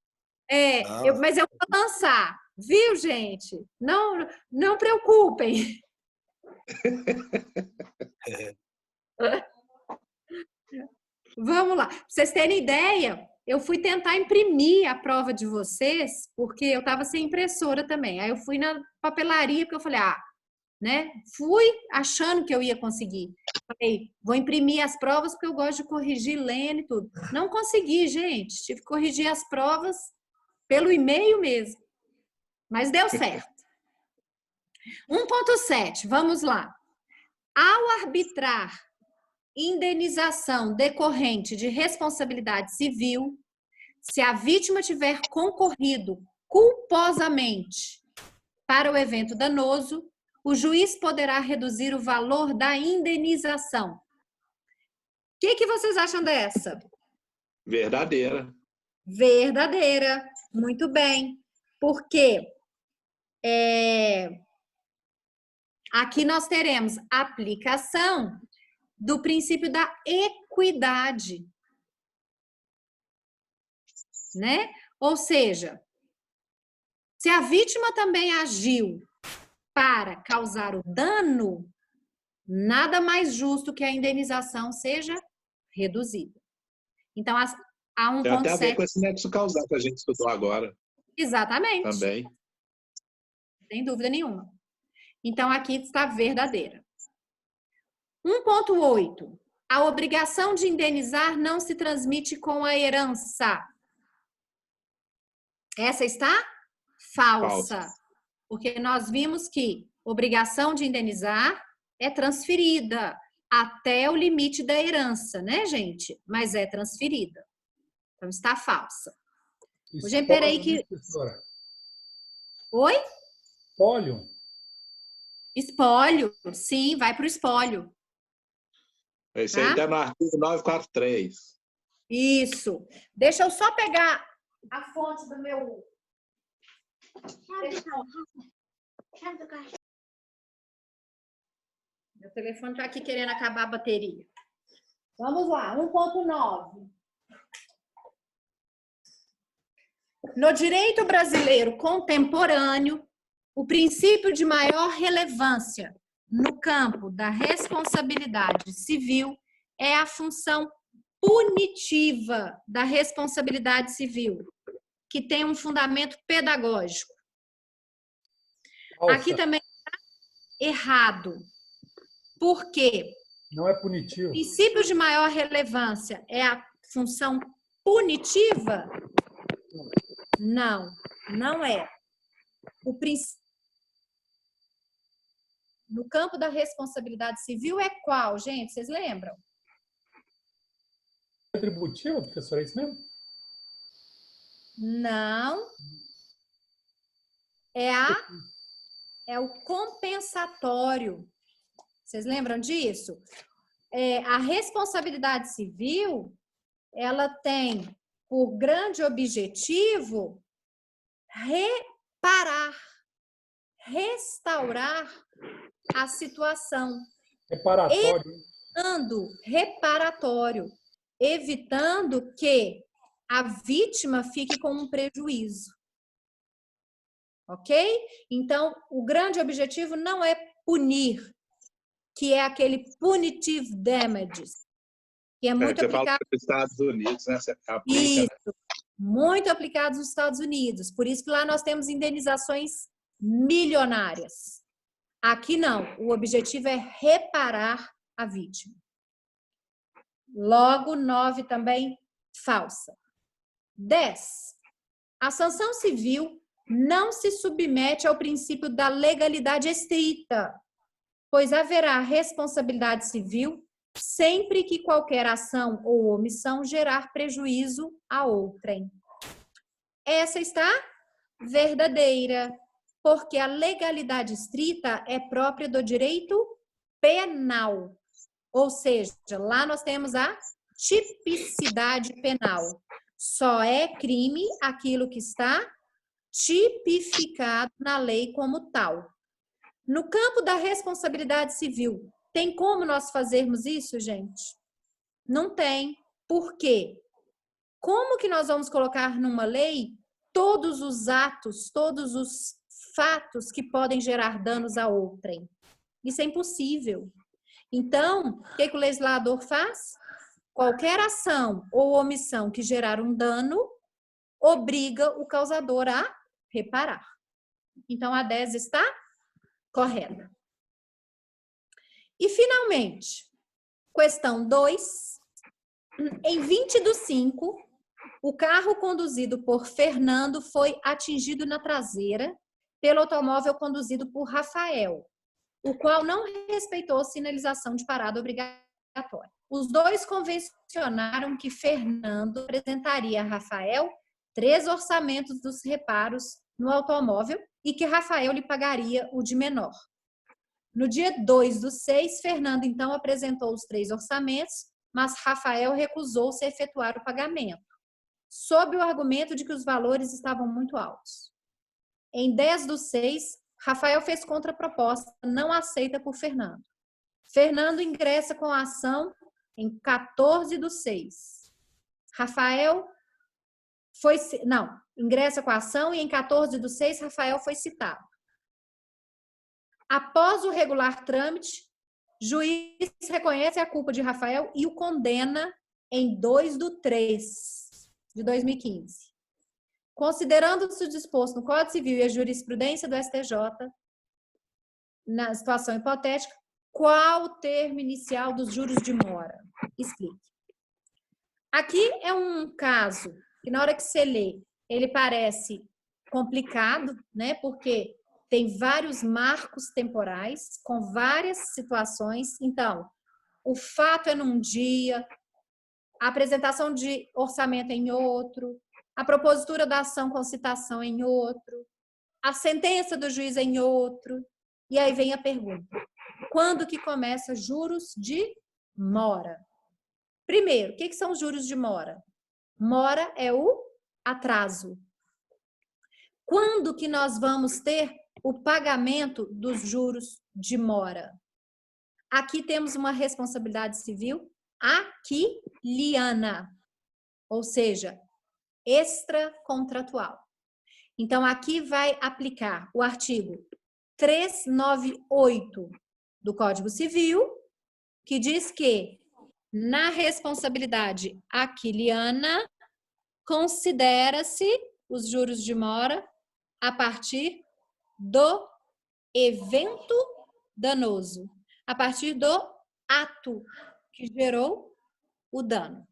mas eu vou lançar. Viu, gente? Não preocupem. Vamos lá. Pra vocês terem ideia, eu fui tentar imprimir a prova de vocês, porque eu estava sem impressora também. Aí eu fui na papelaria, porque eu falei, né? Fui achando que eu ia conseguir. Falei, vou imprimir as provas, porque eu gosto de corrigir lendo e tudo. Não consegui, gente. Tive que corrigir as provas pelo e-mail mesmo. Mas deu certo. 1.7, vamos lá. Ao arbitrar indenização decorrente de responsabilidade civil, se a vítima tiver concorrido culposamente para o evento danoso, o juiz poderá reduzir o valor da indenização. O que vocês acham dessa? Verdadeira. Verdadeira. Muito bem. Porque aqui nós teremos aplicação do princípio da equidade, né? Ou seja, se a vítima também agiu para causar o dano, nada mais justo que a indenização seja reduzida. Então, a Tem até a ver 1.7... com esse nexo causal que a gente estudou agora. Exatamente. Também. Sem dúvida nenhuma. Então, aqui está verdadeira. 1.8. A obrigação de indenizar não se transmite com a herança. Essa está falsa. Porque nós vimos que obrigação de indenizar é transferida até o limite da herança, né, gente? Mas é transferida. Então, está falsa. Gente, peraí que... Professora. Oi? Espólio? Espólio. Sim, vai para o espólio. Esse aí está no artigo 943. Isso. Deixa eu só pegar a fonte do meu... Meu telefone está aqui querendo acabar a bateria. Vamos lá, 1.9. No direito brasileiro contemporâneo, o princípio de maior relevância no campo da responsabilidade civil é a função punitiva da responsabilidade civil, que tem um fundamento pedagógico. Falsa. Aqui também está errado. Por quê? Não é punitivo. O princípio de maior relevância é a função punitiva? Não, não é. O princípio no campo da responsabilidade civil é qual, gente? Vocês lembram? Retributivo, professor, é isso mesmo? Não. É o compensatório. Vocês lembram disso? A responsabilidade civil, ela tem por grande objetivo reparar, restaurar a situação. Reparatório. Reparatório, evitando que a vítima fique com um prejuízo. Ok? Então, o grande objetivo não é punir, que é aquele punitive damages, que é muito Você aplicado... fala nos Estados Unidos, né? Você aplica, Isso, né? muito aplicado nos Estados Unidos. Por isso que lá nós temos indenizações milionárias. Aqui não, o objetivo é reparar a vítima. Logo, 9 também, falsa. 10. A sanção civil não se submete ao princípio da legalidade estrita, pois haverá responsabilidade civil sempre que qualquer ação ou omissão gerar prejuízo a outrem. Essa está verdadeira, porque a legalidade estrita é própria do direito penal. Ou seja, lá nós temos a tipicidade penal. Só é crime aquilo que está tipificado na lei como tal. No campo da responsabilidade civil, tem como nós fazermos isso, gente? Não tem. Por quê? Como que nós vamos colocar numa lei todos os atos, todos os fatos que podem gerar danos a outrem? Isso é impossível. Então, o que o legislador faz? Qualquer ação ou omissão que gerar um dano obriga o causador a reparar. Então, a 10 está correta. E, finalmente, questão 2. Em 20/5, o carro conduzido por Fernando foi atingido na traseira pelo automóvel conduzido por Rafael, o qual não respeitou a sinalização de parada obrigatória. Os dois convencionaram que Fernando apresentaria a Rafael 3 orçamentos dos reparos no automóvel e que Rafael lhe pagaria o de menor. No dia 2/6, Fernando, então, apresentou os 3 orçamentos, mas Rafael recusou-se a efetuar o pagamento, sob o argumento de que os valores estavam muito altos. Em 10/6, Rafael fez contraproposta não aceita por Fernando. Fernando ingressa com a ação em 14/6. Rafael ingressa com a ação e em 14/6 Rafael foi citado. Após o regular trâmite, juiz reconhece a culpa de Rafael e o condena em 2/3 de 2015. Considerando-se o disposto no Código Civil e a jurisprudência do STJ, na situação hipotética, qual o termo inicial dos juros de mora? Explique. Aqui é um caso que, na hora que você lê, ele parece complicado, né? Porque tem vários marcos temporais com várias situações. Então, o fato é num dia, a apresentação de orçamento é em outro, a propositura da ação com citação é em outro, a sentença do juiz é em outro. E aí vem a pergunta: quando que começa juros de mora? Primeiro, o que são juros de mora? Mora é o atraso. Quando que nós vamos ter o pagamento dos juros de mora? Aqui temos uma responsabilidade civil aquiliana, ou seja, extracontratual. Então, aqui vai aplicar o artigo 398 do Código Civil, que diz que na responsabilidade aquiliana considera-se os juros de mora a partir do evento danoso, a partir do ato que gerou o dano.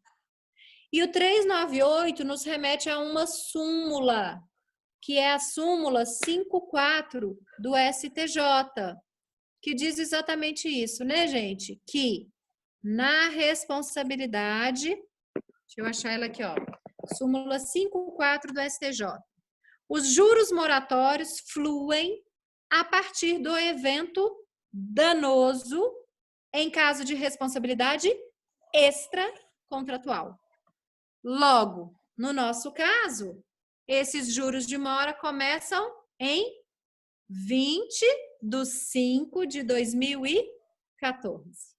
E o 398 nos remete a uma súmula, que é a súmula 54 do STJ, que diz exatamente isso, né, gente? Que na responsabilidade, deixa eu achar ela aqui, ó, súmula 54 do STJ, os juros moratórios fluem a partir do evento danoso em caso de responsabilidade extracontratual. Logo, no nosso caso, esses juros de mora começam em 20/5 de 2014,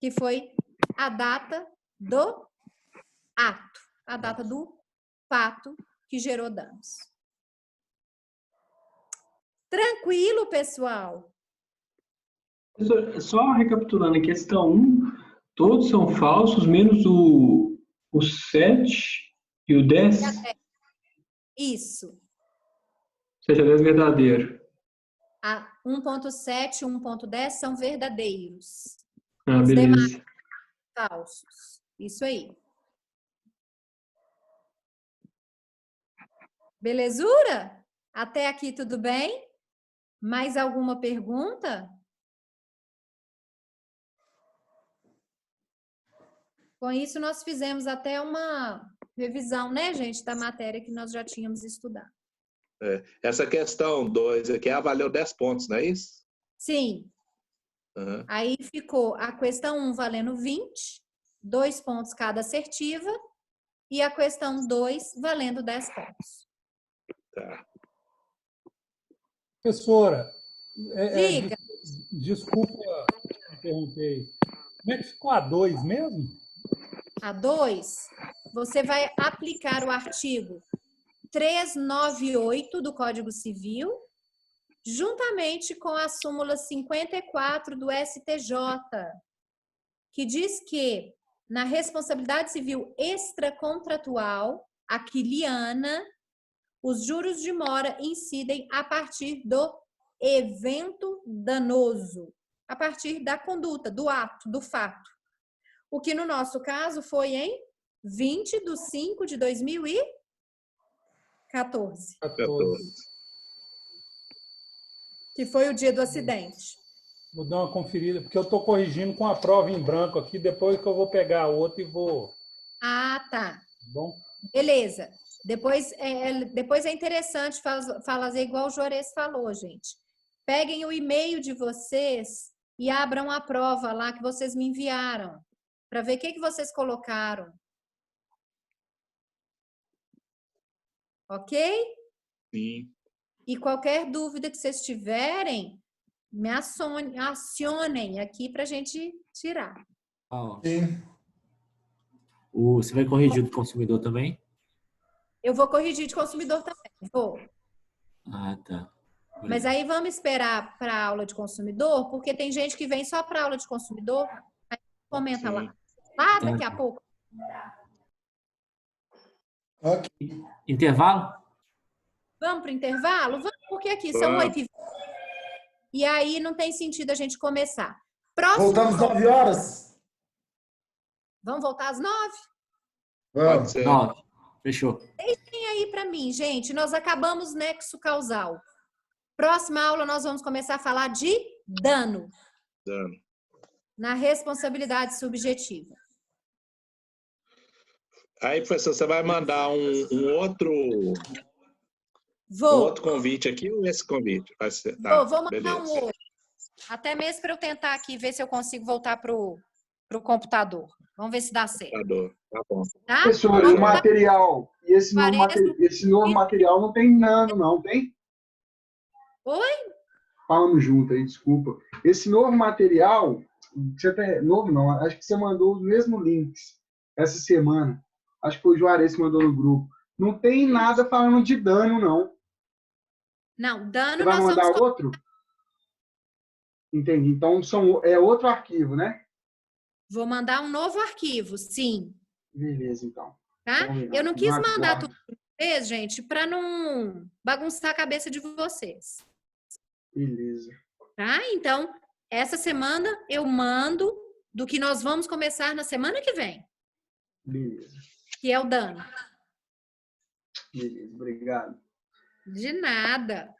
que foi a data do ato, a data do fato que gerou danos. Tranquilo, pessoal? Só recapitulando a questão 1, todos são falsos, menos o 7 e o 10? Isso. 7 e 10 verdadeiro. A 1.7 e 1.10 são verdadeiros. Ah, Os beleza. demais falsos. Isso aí. Belezura? Até aqui tudo bem? Mais alguma pergunta? Com isso, nós fizemos até uma revisão, né, gente, da matéria que nós já tínhamos estudado. Essa questão 2 aqui valeu 10 pontos, não é isso? Sim. Uhum. Aí ficou a questão 1 valendo 20, 2 pontos cada assertiva, e a questão 2 valendo 10 pontos. Tá. Professora, Diga. desculpa interromper. Como é que ficou a 2 mesmo? A 2, você vai aplicar o artigo 398 do Código Civil, juntamente com a súmula 54 do STJ, que diz que na responsabilidade civil extracontratual, aquiliana, os juros de mora incidem a partir do evento danoso, a partir da conduta, do ato, do fato. O que no nosso caso foi em 20/5/2014. 14. Que foi o dia do acidente. Vou dar uma conferida, porque eu estou corrigindo com a prova em branco aqui, depois que eu vou pegar a outra e vou... Ah, tá. Bom? Beleza. Depois é interessante fazer igual o Juarez falou, gente. Peguem o e-mail de vocês e abram a prova lá que vocês me enviaram, para ver o que vocês colocaram. Ok? Sim. E qualquer dúvida que vocês tiverem, me acionem aqui para a gente tirar. Sim. Você vai corrigir do consumidor também? Eu vou corrigir de consumidor também. Vou. Ah, tá. Mas aí vamos esperar para a aula de consumidor, porque tem gente que vem só para a aula de consumidor. Aí comenta lá. Lá daqui a pouco. Ok. Intervalo? Vamos para o intervalo? Vamos, porque aqui são 8h20. E aí não tem sentido a gente começar. Próximo. Voltamos 9 horas? Vamos voltar às 9? Vamos. 9. Fechou. Deixem aí para mim, gente. Nós acabamos nexo causal. Próxima aula nós vamos começar a falar de dano. Dano. Na responsabilidade subjetiva. Aí, professor, você vai mandar um outro convite aqui ou esse convite? Vai ser, tá, vou mandar beleza. um outro. Até mesmo para eu tentar aqui ver se eu consigo voltar para o computador. Vamos ver se dá certo. Tá bom. Tá? Professor, o material, e esse novo material não tem nano, não, tem? Oi? Falamos junto aí, desculpa. Esse novo material, novo não, acho que você mandou os mesmos links essa semana. Acho que foi o Juarez que mandou no grupo. Não tem nada falando de dano, não. Não, dano você vai nós mandar vamos... outro? Entendi. Então é outro arquivo, né? Vou mandar um novo arquivo, sim. Beleza, então. Tá? Eu não quis mandar tudo para vocês, gente, para não bagunçar a cabeça de vocês. Beleza. Tá? Então, essa semana eu mando do que nós vamos começar na semana que vem. Beleza. Que é o dano. Beleza, obrigado. De nada.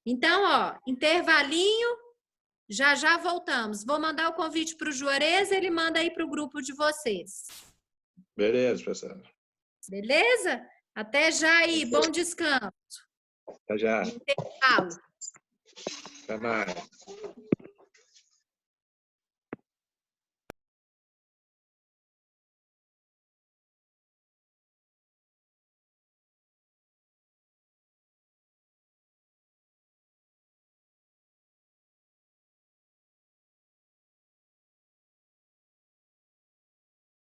Então, ó, intervalinho, já voltamos. Vou mandar o convite para o Juarez, ele manda aí para o grupo de vocês. Beleza, professor. Beleza? Até já aí, bom descanso. Até já. Intervalo. Até mais.